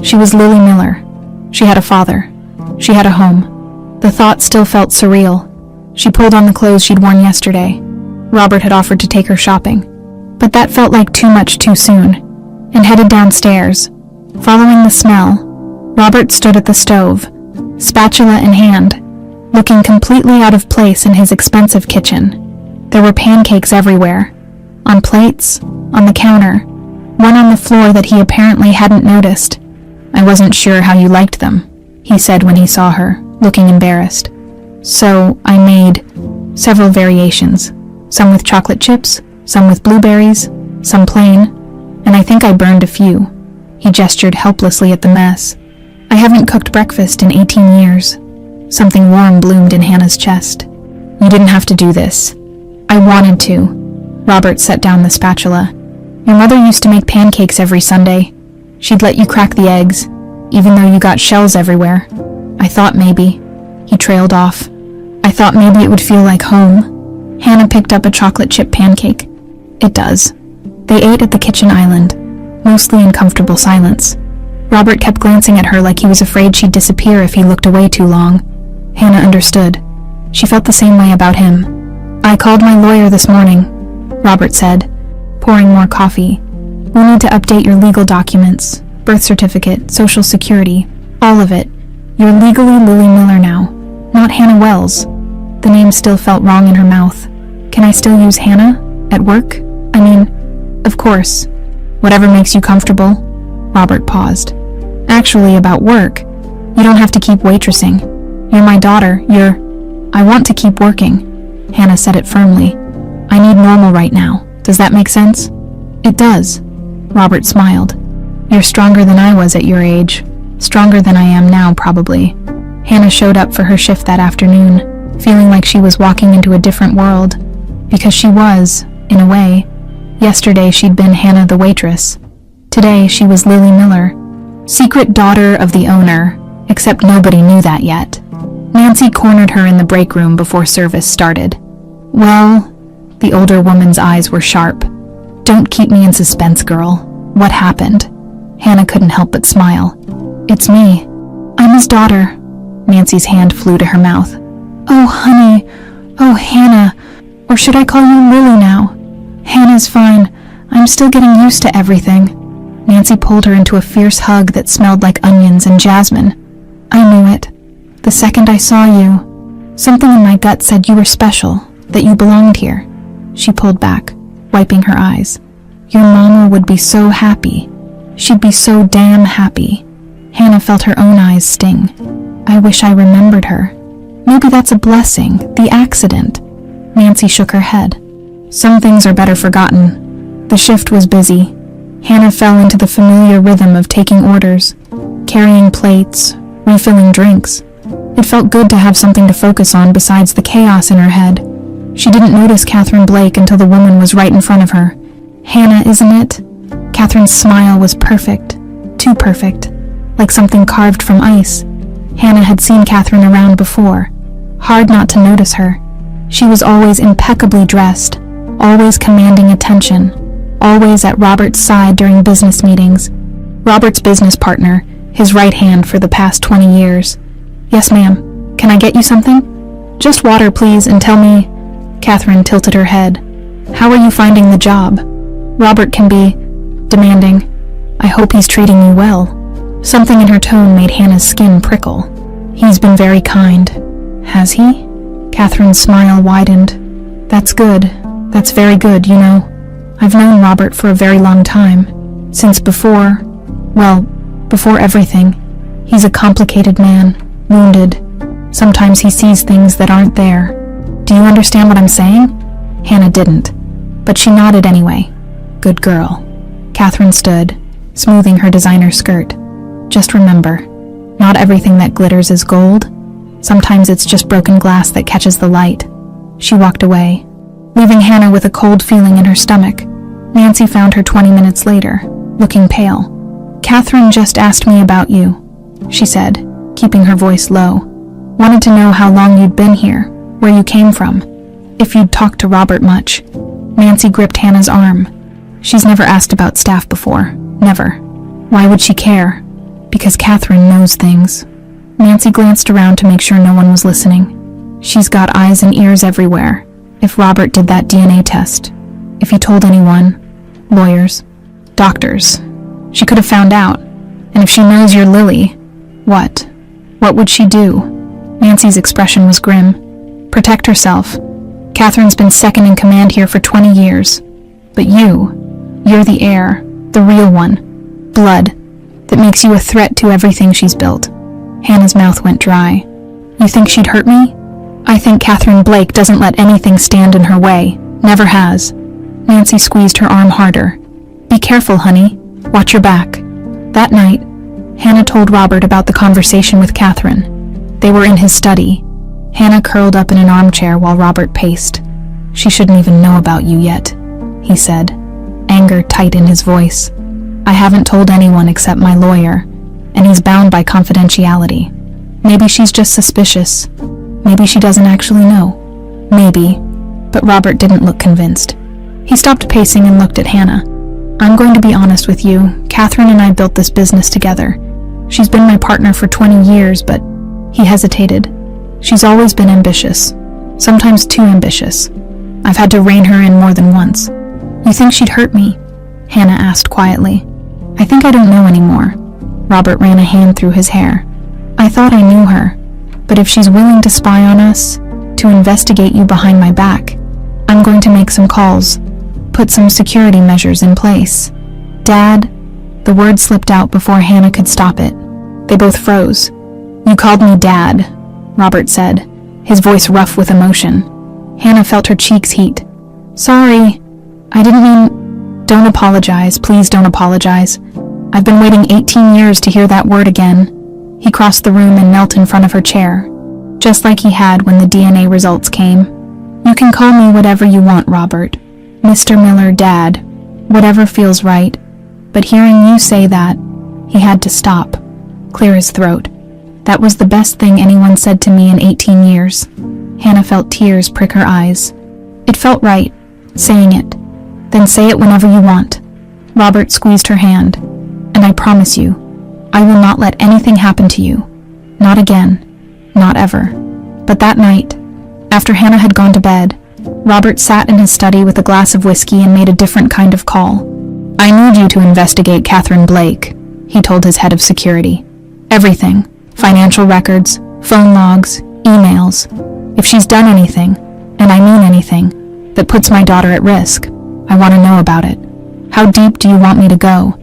A: She was Lily Miller. She had a father. She had a home. The thought still felt surreal. She pulled on the clothes she'd worn yesterday. Robert had offered to take her shopping, but that felt like too much too soon, and headed downstairs. Following the smell, Robert stood at the stove, spatula in hand, looking completely out of place in his expensive kitchen. There were pancakes everywhere, on plates, on the counter, one on the floor that he apparently hadn't noticed. "I wasn't sure how you liked them," he said when he saw her, looking embarrassed. "So I made several variations, some with chocolate chips, some with blueberries, some plain, and I think I burned a few." He gestured helplessly at the mess. "I haven't cooked breakfast in 18 years. Something warm bloomed in Hannah's chest. "You didn't have to do this." "I wanted to." Robert set down the spatula. "Your mother used to make pancakes every Sunday. She'd let you crack the eggs, even though you got shells everywhere. I thought maybe." He trailed off. "I thought maybe it would feel like home." Hannah picked up a chocolate chip pancake. "It does." They ate at the kitchen island, mostly in comfortable silence. Robert kept glancing at her like he was afraid she'd disappear if he looked away too long. Hannah understood. She felt the same way about him. "I called my lawyer this morning," Robert said, pouring more coffee. "We need to update your legal documents, birth certificate, social security, all of it. You're legally Lily Miller now, not Hannah Wells." The name still felt wrong in her mouth. "Can I still use Hannah? At work? I mean, of course. Whatever makes you comfortable." Robert paused. "Actually, about work, you don't have to keep waitressing. You're my daughter, I want to keep working." Hannah said it firmly. "I need normal right now. Does that make sense?" "It does." Robert smiled. "You're stronger than I was at your age. Stronger than I am now, probably." Hannah showed up for her shift that afternoon, feeling like she was walking into a different world. Because she was, in a way. Yesterday she'd been Hannah the waitress. Today she was Lily Miller, secret daughter of the owner, except nobody knew that yet. Nancy cornered her in the break room before service started. "Well," the older woman's eyes were sharp. "Don't keep me in suspense, girl. What happened?" Hannah couldn't help but smile. "It's me. I'm his daughter." Nancy's hand flew to her mouth. "Oh, honey. Oh, Hannah. Or should I call you Lily now?" "Hannah's fine. I'm still getting used to everything." Nancy pulled her into a fierce hug that smelled like onions and jasmine. "I knew it. The second I saw you. Something in my gut said you were special, that you belonged here." She pulled back, wiping her eyes. "Your mama would be so happy. She'd be so damn happy." Hannah felt her own eyes sting. "I wish I remembered her. Maybe that's a blessing, the accident." Nancy shook her head. "Some things are better forgotten." The shift was busy. Hannah fell into the familiar rhythm of taking orders, carrying plates, refilling drinks. It felt good to have something to focus on besides the chaos in her head. She didn't notice Catherine Blake until the woman was right in front of her. "Hannah, isn't it?" Catherine's smile was perfect, too perfect, like something carved from ice. Hannah had seen Catherine around before. Hard not to notice her. She was always impeccably dressed, always commanding attention, always at Robert's side during business meetings. Robert's business partner, his right hand for the past 20 years. "Yes, ma'am. Can I get you something?" "Just water, please, and tell me..." Catherine tilted her head. "How are you finding the job?" Robert can be demanding, "I hope he's treating you well." Something in her tone made Hannah's skin prickle. "He's been very kind." "Has he?" Catherine's smile widened. "That's good. That's very good, you know. I've known Robert for a very long time. Since before everything. He's a complicated man, wounded. Sometimes he sees things that aren't there. Do you understand what I'm saying?" Hannah didn't, but she nodded anyway. "Good girl." Catherine stood, smoothing her designer skirt. "Just remember, not everything that glitters is gold. Sometimes it's just broken glass that catches the light." She walked away, leaving Hannah with a cold feeling in her stomach. Nancy found her 20 minutes later, looking pale. "Catherine just asked me about you," she said, keeping her voice low. "Wanted to know how long you'd been here, where you came from, if you'd talked to Robert much." Nancy gripped Hannah's arm. "She's never asked about staff before. Never. Why would she care? Because Catherine knows things." Nancy glanced around to make sure no one was listening. "She's got eyes and ears everywhere. If Robert did that DNA test, if he told anyone, lawyers, doctors, she could have found out. And if she knows you're Lily, what? What would she do?" Nancy's expression was grim. "Protect herself. Catherine's been second in command here for 20 years. But you're the heir, the real one. Blood, that makes you a threat to everything she's built." Hannah's mouth went dry. "You think she'd hurt me?" "I think Catherine Blake doesn't let anything stand in her way. Never has." Nancy squeezed her arm harder. "Be careful, honey. Watch your back." That night, Hannah told Robert about the conversation with Catherine. They were in his study. Hannah curled up in an armchair while Robert paced. "She shouldn't even know about you yet," he said, anger tight in his voice. "I haven't told anyone except my lawyer, and he's bound by confidentiality. Maybe she's just suspicious. Maybe she doesn't actually know. Maybe." But Robert didn't look convinced. He stopped pacing and looked at Hannah. "I'm going to be honest with you. Catherine and I built this business together. She's been my partner for 20 years, but..." He hesitated. "She's always been ambitious. Sometimes too ambitious. I've had to rein her in more than once." "You think she'd hurt me?" Hannah asked quietly. "I think I don't know anymore." Robert ran a hand through his hair. "I thought I knew her, but if she's willing to spy on us, to investigate you behind my back, I'm going to make some calls, put some security measures in place." "Dad," the word slipped out before Hannah could stop it. They both froze. "You called me Dad," Robert said, his voice rough with emotion. Hannah felt her cheeks heat. "Sorry, I didn't mean..." "Don't apologize, please don't apologize. I've been waiting 18 years to hear that word again." He crossed the room and knelt in front of her chair, just like he had when the DNA results came. "You can call me whatever you want, Robert. Mr. Miller, Dad, whatever feels right. But hearing you say that..." He had to stop, clear his throat. "That was the best thing anyone said to me in 18 years. Hannah felt tears prick her eyes. "It felt right, saying it. Then say it whenever you want." Robert squeezed her hand. "And I promise you, I will not let anything happen to you. Not again. Not ever." But that night, after Hannah had gone to bed, Robert sat in his study with a glass of whiskey and made a different kind of call. "I need you to investigate Catherine Blake," he told his head of security. "Everything. Financial records, phone logs, emails. If she's done anything, and I mean anything, that puts my daughter at risk, I want to know about it. How deep do you want me to go?"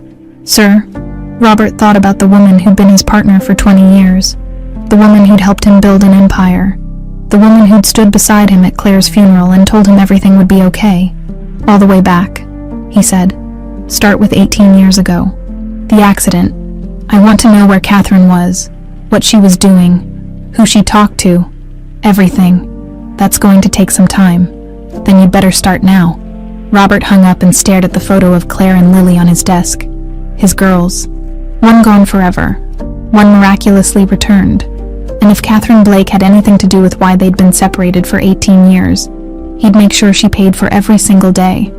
A: "Sir," Robert thought about the woman who'd been his partner for 20 years, the woman who'd helped him build an empire, the woman who'd stood beside him at Claire's funeral and told him everything would be okay. "All the way back," he said. "Start with 18 years ago. The accident. I want to know where Catherine was, what she was doing, who she talked to, everything. That's going to take some time. Then you'd better start now." Robert hung up and stared at the photo of Claire and Lily on his desk. His girls. One gone forever. One miraculously returned. And if Catherine Blake had anything to do with why they'd been separated for 18 years, he'd make sure she paid for every single day.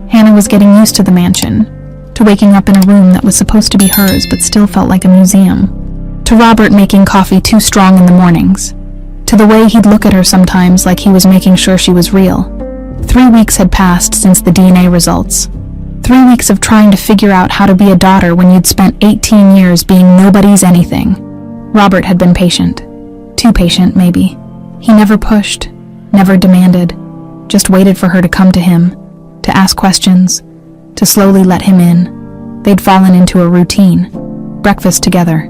A: Hannah was getting used to the mansion, to waking up in a room that was supposed to be hers but still felt like a museum, to Robert making coffee too strong in the mornings, to the way he'd look at her sometimes like he was making sure she was real. 3 weeks had passed since the DNA results. 3 weeks of trying to figure out how to be a daughter when you'd spent 18 years being nobody's anything. Robert had been patient. Too patient, maybe. He never pushed, never demanded, just waited for her to come to him, to ask questions, to slowly let him in. They'd fallen into a routine. Breakfast together,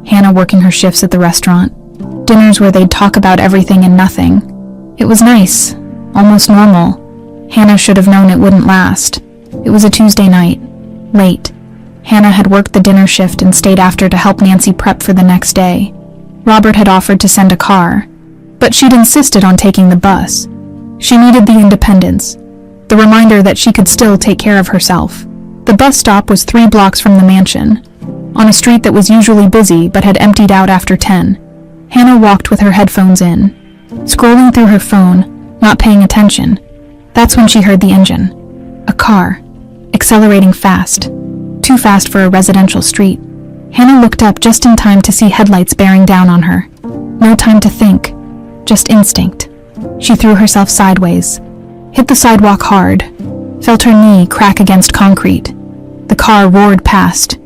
A: Hannah working her shifts at the restaurant, dinners where they'd talk about everything and nothing. It was nice, almost normal. Hannah should have known it wouldn't last. It was a Tuesday night, late. Hannah had worked the dinner shift and stayed after to help Nancy prep for the next day. Robert had offered to send a car, but she'd insisted on taking the bus. She needed the independence, the reminder that she could still take care of herself. The bus stop was 3 blocks from the mansion, on a street that was usually busy but had emptied out after 10. Hannah walked with her headphones in, scrolling through her phone, not paying attention. That's when she heard the engine. A car, accelerating fast, too fast for a residential street. Hannah looked up just in time to see headlights bearing down on her. No time to think, just instinct. She threw herself sideways, hit the sidewalk hard, felt her knee crack against concrete. The car roared past,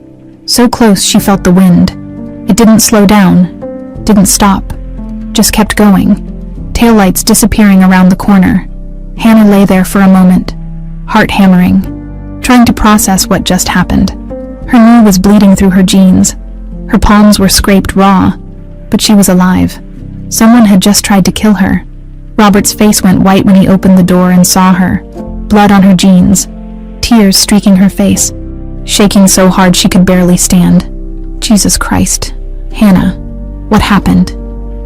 A: so close she felt the wind. It didn't slow down, didn't stop, just kept going, taillights disappearing around the corner. Hannah lay there for a moment, heart hammering, trying to process what just happened. Her knee was bleeding through her jeans. Her palms were scraped raw, but she was alive. Someone had just tried to kill her. Robert's face went white when he opened the door and saw her, blood on her jeans, tears streaking her face, shaking so hard she could barely stand. Jesus Christ. Hannah, what happened?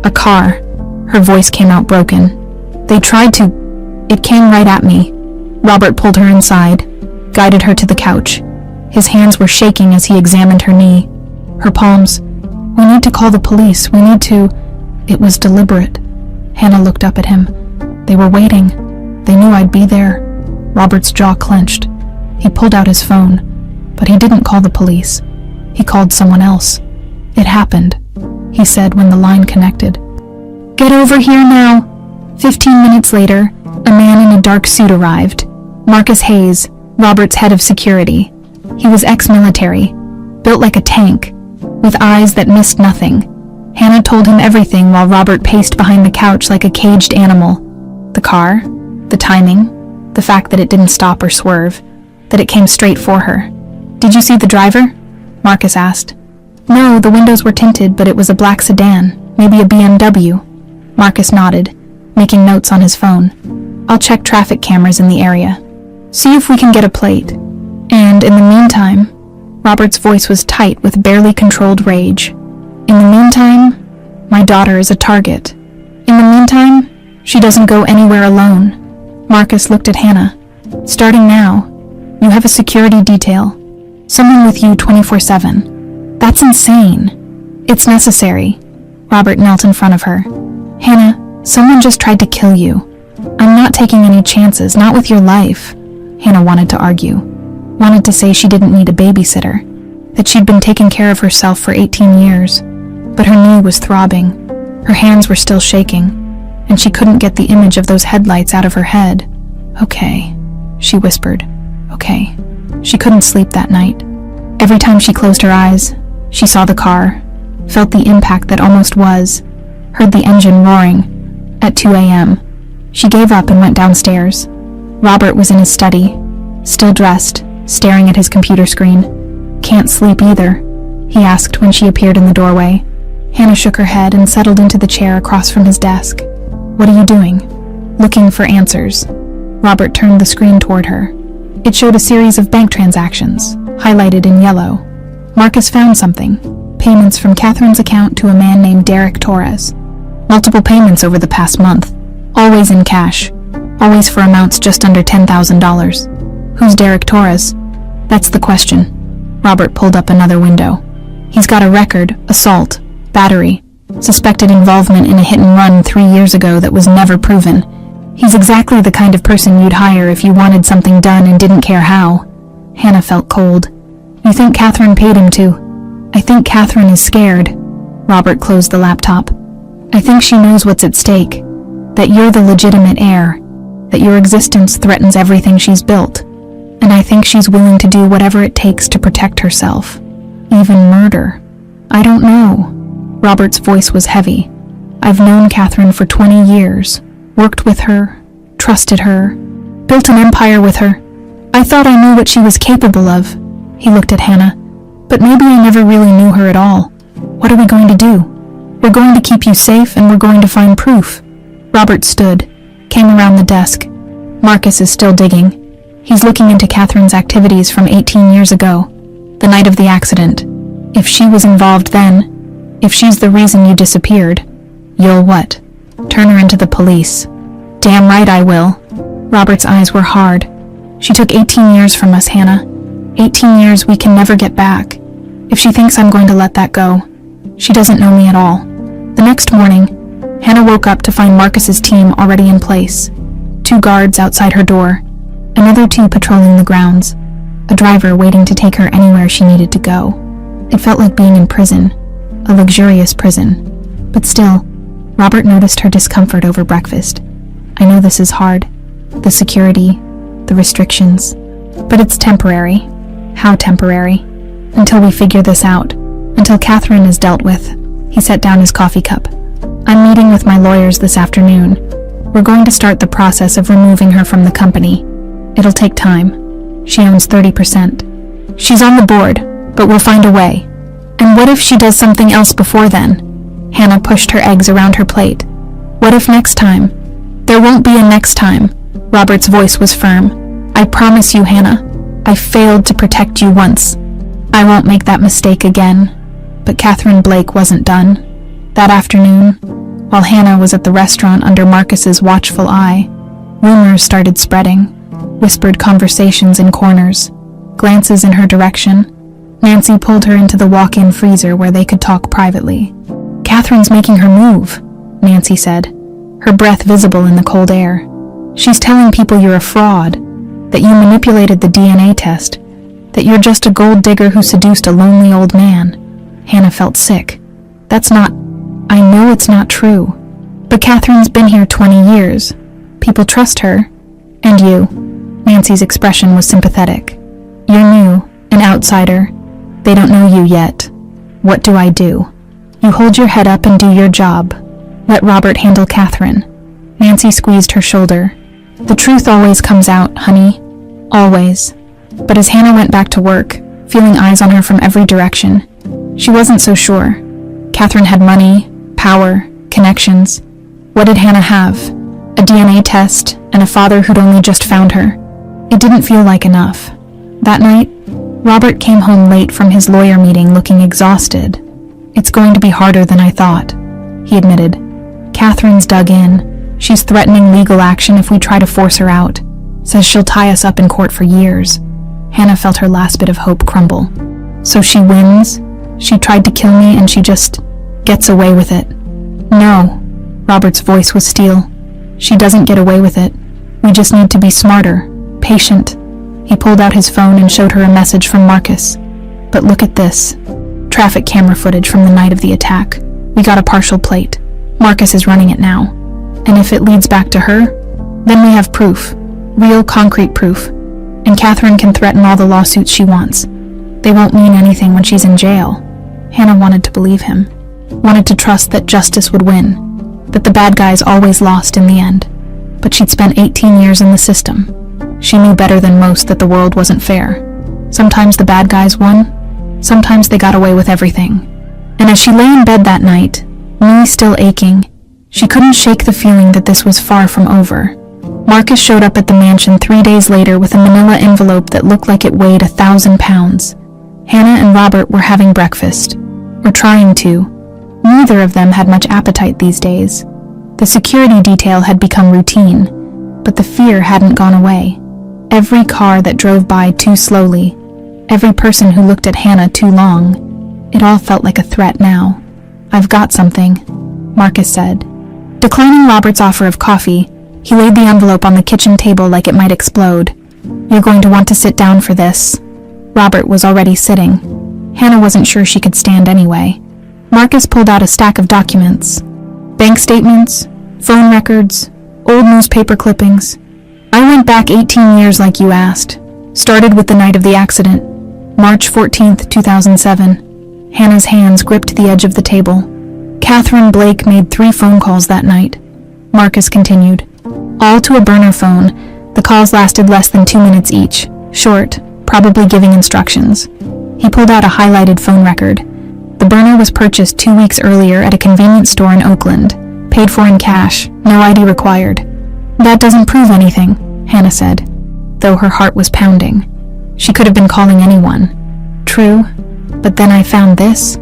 A: A car. Her voice came out broken. They tried to. It came right at me. Robert pulled her inside, guided her to the couch. His hands were shaking as he examined her knee, her palms. We need to call the police. We need to. It was deliberate. Hannah looked up at him. They were waiting. They knew I'd be there. Robert's jaw clenched. He pulled out his phone, but he didn't call the police. He called someone else. It happened, he said when the line connected. Get over here now. 15 minutes later, a man in a dark suit arrived. Marcus Hayes, Robert's head of security. He was ex-military, built like a tank, with eyes that missed nothing. Hannah told him everything while Robert paced behind the couch like a caged animal. The car, the timing, the fact that it didn't stop or swerve, that it came straight for her. Did you see the driver? Marcus asked. No, the windows were tinted, but it was a black sedan, maybe a BMW. Marcus nodded, making notes on his phone. I'll check traffic cameras in the area. See if we can get a plate. And in the meantime, Robert's voice was tight with barely controlled rage. In the meantime, my daughter is a target. In the meantime, she doesn't go anywhere alone. Marcus looked at Hannah. Starting now, you have a security detail. Someone with you 24/7. That's insane. It's necessary. Robert knelt in front of her. Hannah, someone just tried to kill you. I'm not taking any chances, not with your life. Hannah wanted to argue. Wanted to say she didn't need a babysitter, that she'd been taking care of herself for 18 years. But her knee was throbbing, her hands were still shaking, and she couldn't get the image of those headlights out of her head. Okay, she whispered. Okay. She couldn't sleep that night. Every time she closed her eyes, she saw the car, felt the impact that almost was, heard the engine roaring. At 2 a.m., she gave up and went downstairs. Robert was in his study, still dressed, staring at his computer screen. Can't sleep either, he asked when she appeared in the doorway. Hannah shook her head and settled into the chair across from his desk. What are you doing? Looking for answers. Robert turned the screen toward her. It showed a series of bank transactions, highlighted in yellow. Marcus found something. Payments from Catherine's account to a man named Derek Torres. Multiple payments over the past month. Always in cash. Always for amounts just under $10,000. Who's Derek Torres? That's the question. Robert pulled up another window. He's got a record, assault, battery, suspected involvement in a hit-and-run 3 years ago that was never proven. He's exactly the kind of person you'd hire if you wanted something done and didn't care how. Hannah felt cold. You think Catherine paid him to? I think Catherine is scared. Robert closed the laptop. I think she knows what's at stake. That you're the legitimate heir. That your existence threatens everything she's built. And I think she's willing to do whatever it takes to protect herself. Even murder. I don't know. Robert's voice was heavy. I've known Catherine for 20 years, worked with her, trusted her, built an empire with her. I thought I knew what she was capable of. He looked at Hannah. But maybe I never really knew her at all. What are we going to do? We're going to keep you safe and we're going to find proof. Robert stood, came around the desk. Marcus is still digging. He's looking into Catherine's activities from 18 years ago, the night of the accident. If she was involved then, if she's the reason you disappeared, you'll what? Turn her into the police. Damn right I will. Robert's eyes were hard. She took 18 years from us, Hannah. 18 years we can never get back. If she thinks I'm going to let that go, she doesn't know me at all. The next morning, Hannah woke up to find Marcus's team already in place. 2 guards outside her door, another 2 patrolling the grounds, a driver waiting to take her anywhere she needed to go. It felt like being in prison, a luxurious prison. But still, Robert noticed her discomfort over breakfast. I know this is hard, the security, the restrictions, but it's temporary. How temporary? Until we figure this out, until Catherine is dealt with. He set down his coffee cup. I'm meeting with my lawyers this afternoon. We're going to start the process of removing her from the company. It'll take time. She owns 30%. She's on the board, but we'll find a way. And what if she does something else before then? Hannah pushed her eggs around her plate. What if next time? There won't be a next time. Robert's voice was firm. I promise you, Hannah. I failed to protect you once. I won't make that mistake again. But Catherine Blake wasn't done. That afternoon, while Hannah was at the restaurant under Marcus's watchful eye, rumors started spreading, whispered conversations in corners, glances in her direction. Nancy pulled her into the walk-in freezer where they could talk privately. Catherine's making her move, Nancy said, her breath visible in the cold air. She's telling people you're a fraud, that you manipulated the DNA test, that you're just a gold digger who seduced a lonely old man. Hannah felt sick. I know it's not true. But Catherine's been here 20 years. People trust her. And you. Nancy's expression was sympathetic. You're new, an outsider. They don't know you yet. What do? You hold your head up and do your job. Let Robert handle Catherine. Nancy squeezed her shoulder. The truth always comes out, honey. Always. But as Hannah went back to work, feeling eyes on her from every direction, she wasn't so sure. Catherine had money, power, connections. What did Hannah have? A DNA test and a father who'd only just found her. It didn't feel like enough. That night, Robert came home late from his lawyer meeting looking exhausted. It's going to be harder than I thought, he admitted. Catherine's dug in. She's threatening legal action if we try to force her out. Says she'll tie us up in court for years. Hannah felt her last bit of hope crumble. So she wins? She tried to kill me and she just gets away with it. No. Robert's voice was steel. She doesn't get away with it. We just need to be smarter, patient. He pulled out his phone and showed her a message from Marcus. But look at this. Traffic camera footage from the night of the attack. We got a partial plate. Marcus is running it now. And if it leads back to her, then we have proof. Real concrete proof. And Catherine can threaten all the lawsuits she wants. They won't mean anything when she's in jail. Hannah wanted to believe him. Wanted to trust that justice would win. That the bad guys always lost in the end. But she'd spent 18 years in the system. She knew better than most that the world wasn't fair. Sometimes the bad guys won. Sometimes they got away with everything. And as she lay in bed that night, knee still aching, she couldn't shake the feeling that this was far from over. Marcus showed up at the mansion 3 days later with a manila envelope that looked like it weighed 1,000 pounds. Hannah and Robert were having breakfast, or trying to. Neither of them had much appetite these days. The security detail had become routine, but the fear hadn't gone away. Every car that drove by too slowly, every person who looked at Hannah too long, it all felt like a threat now. I've got something, Marcus said. Declining Robert's offer of coffee, he laid the envelope on the kitchen table like it might explode. You're going to want to sit down for this. Robert was already sitting. Hannah wasn't sure she could stand anyway. Marcus pulled out a stack of documents. Bank statements, phone records, old newspaper clippings. I went back 18 years like you asked. Started with the night of the accident, March 14th, 2007. Hannah's hands gripped the edge of the table. Catherine Blake made 3 phone calls that night. Marcus continued. All to a burner phone. The calls lasted less than 2 minutes each. Short, probably giving instructions. He pulled out a highlighted phone record. The burner was purchased 2 weeks earlier at a convenience store in Oakland. Paid for in cash, no ID required. That doesn't prove anything, Hannah said, though her heart was pounding. She could have been calling anyone. True, but then I found this.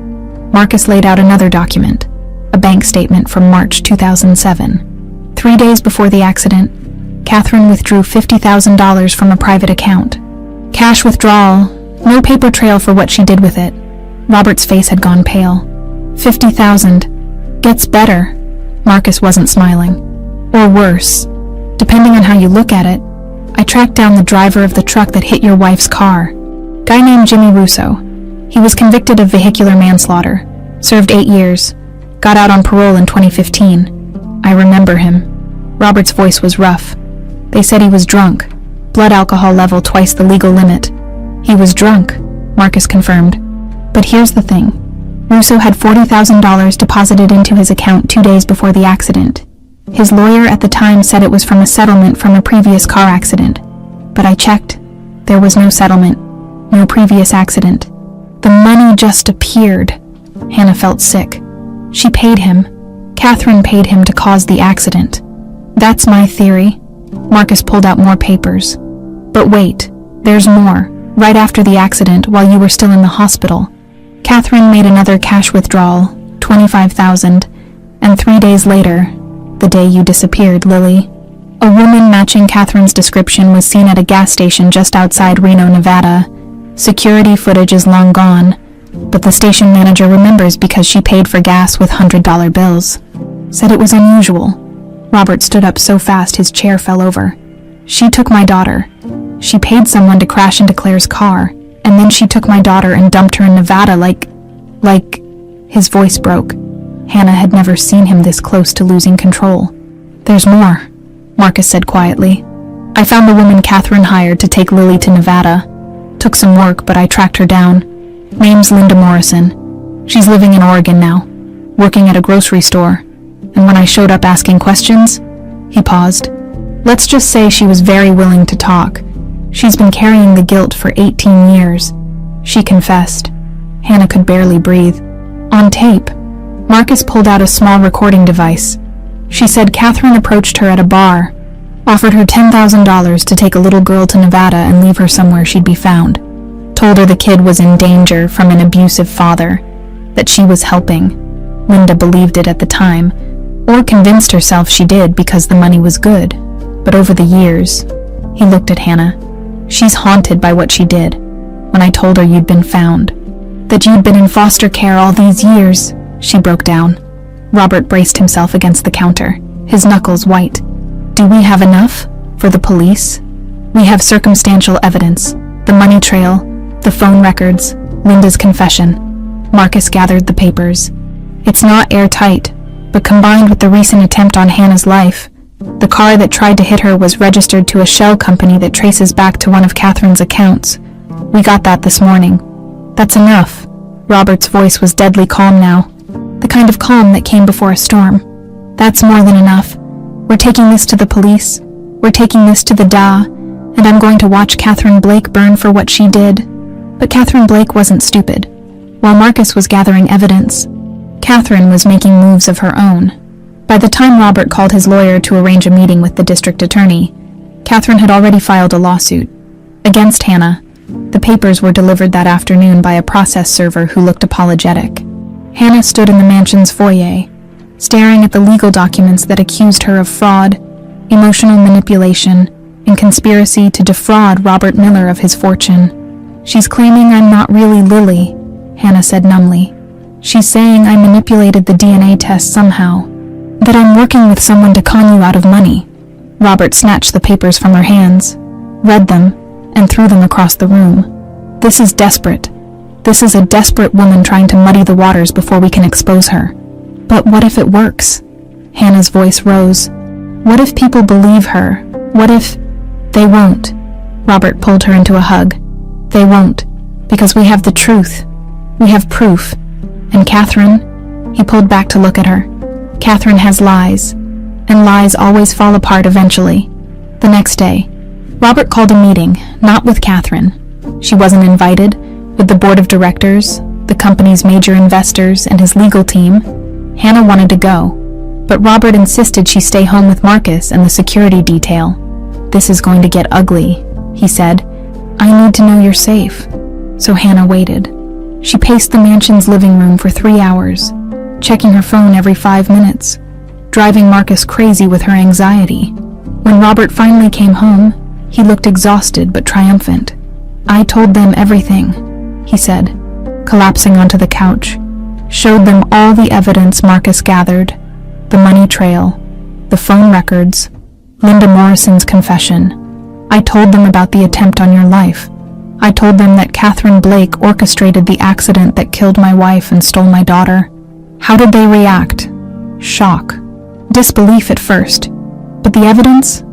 A: Marcus laid out another document, a bank statement from March 2007. 3 days before the accident, Catherine withdrew $50,000 from a private account. Cash withdrawal, no paper trail for what she did with it. Robert's face had gone pale. 50,000. Gets better. Marcus wasn't smiling. Or worse. Depending on how you look at it. I tracked down the driver of the truck that hit your wife's car. Guy named Jimmy Russo. He was convicted of vehicular manslaughter. Served 8 years. Got out on parole in 2015. I remember him. Robert's voice was rough. They said he was drunk. Blood alcohol level twice the legal limit. He was drunk, Marcus confirmed. But here's the thing. Russo had $40,000 deposited into his account 2 days before the accident. His lawyer at the time said it was from a settlement from a previous car accident. But I checked. There was no settlement. No previous accident. The money just appeared. Hannah felt sick. She paid him. Catherine paid him to cause the accident. That's my theory. Marcus pulled out more papers. But wait, there's more. Right after the accident, while you were still in the hospital, Catherine made another cash withdrawal, $25,000, and 3 days later, the day you disappeared, Lily, a woman matching Catherine's description was seen at a gas station just outside Reno, Nevada. Security footage is long gone, but the station manager remembers because she paid for gas with $100 bills. Said it was unusual. Robert stood up so fast his chair fell over. She took my daughter. She paid someone to crash into Claire's car, and then she took my daughter and dumped her in Nevada like... His voice broke. Hannah had never seen him this close to losing control. There's more, Marcus said quietly. I found the woman Catherine hired to take Lily to Nevada. Took some work, but I tracked her down. Name's Linda Morrison. She's living in Oregon now, working at a grocery store. And when I showed up asking questions, he paused. Let's just say she was very willing to talk. She's been carrying the guilt for 18 years. She confessed. Hannah could barely breathe. On tape, Marcus pulled out a small recording device. She said Catherine approached her at a bar, offered her $10,000 to take a little girl to Nevada and leave her somewhere she'd be found. Told her the kid was in danger from an abusive father, that she was helping. Linda believed it at the time, or convinced herself she did because the money was good. But over the years, he looked at Hannah. She's haunted by what she did. When I told her you'd been found, that you'd been in foster care all these years, she broke down. Robert braced himself against the counter, his knuckles white. Do we have enough? For the police? We have circumstantial evidence, the money trail, the phone records, Linda's confession. Marcus gathered the papers. It's not airtight, but combined with the recent attempt on Hannah's life, the car that tried to hit her was registered to a shell company that traces back to one of Catherine's accounts. We got that this morning. That's enough. Robert's voice was deadly calm now, the kind of calm that came before a storm. That's more than enough. We're taking this to the police. We're taking this to the DA, and I'm going to watch Catherine Blake burn for what she did. But Catherine Blake wasn't stupid. While Marcus was gathering evidence, Catherine was making moves of her own. By the time Robert called his lawyer to arrange a meeting with the district attorney, Catherine had already filed a lawsuit against Hannah. The papers were delivered that afternoon by a process server who looked apologetic. Hannah stood in the mansion's foyer, staring at the legal documents that accused her of fraud, emotional manipulation, and conspiracy to defraud Robert Miller of his fortune. She's claiming I'm not really Lily, Hannah said numbly. She's saying I manipulated the DNA test somehow, that I'm working with someone to con you out of money. Robert snatched the papers from her hands, read them, and threw them across the room. This is desperate. This is a desperate woman trying to muddy the waters before we can expose her. But what if it works? Hannah's voice rose. What if people believe her? What if... They won't. Robert pulled her into a hug. They won't, because we have the truth. We have proof. And Catherine? He pulled back to look at her. Catherine has lies, and lies always fall apart eventually. The next day, Robert called a meeting, not with Catherine. She wasn't invited, with the board of directors, the company's major investors, and his legal team. Hannah wanted to go, but Robert insisted she stay home with Marcus and the security detail. This is going to get ugly, he said. I need to know you're safe. So Hannah waited. She paced the mansion's living room for 3 hours, checking her phone every 5 minutes, driving Marcus crazy with her anxiety. When Robert finally came home, he looked exhausted but triumphant. I told them everything, he said, collapsing onto the couch. Showed them all the evidence Marcus gathered, the money trail, the phone records, Linda Morrison's confession. I told them about the attempt on your life. I told them that Catherine Blake orchestrated the accident that killed my wife and stole my daughter. How did they react? Shock. Disbelief at first. But the evidence?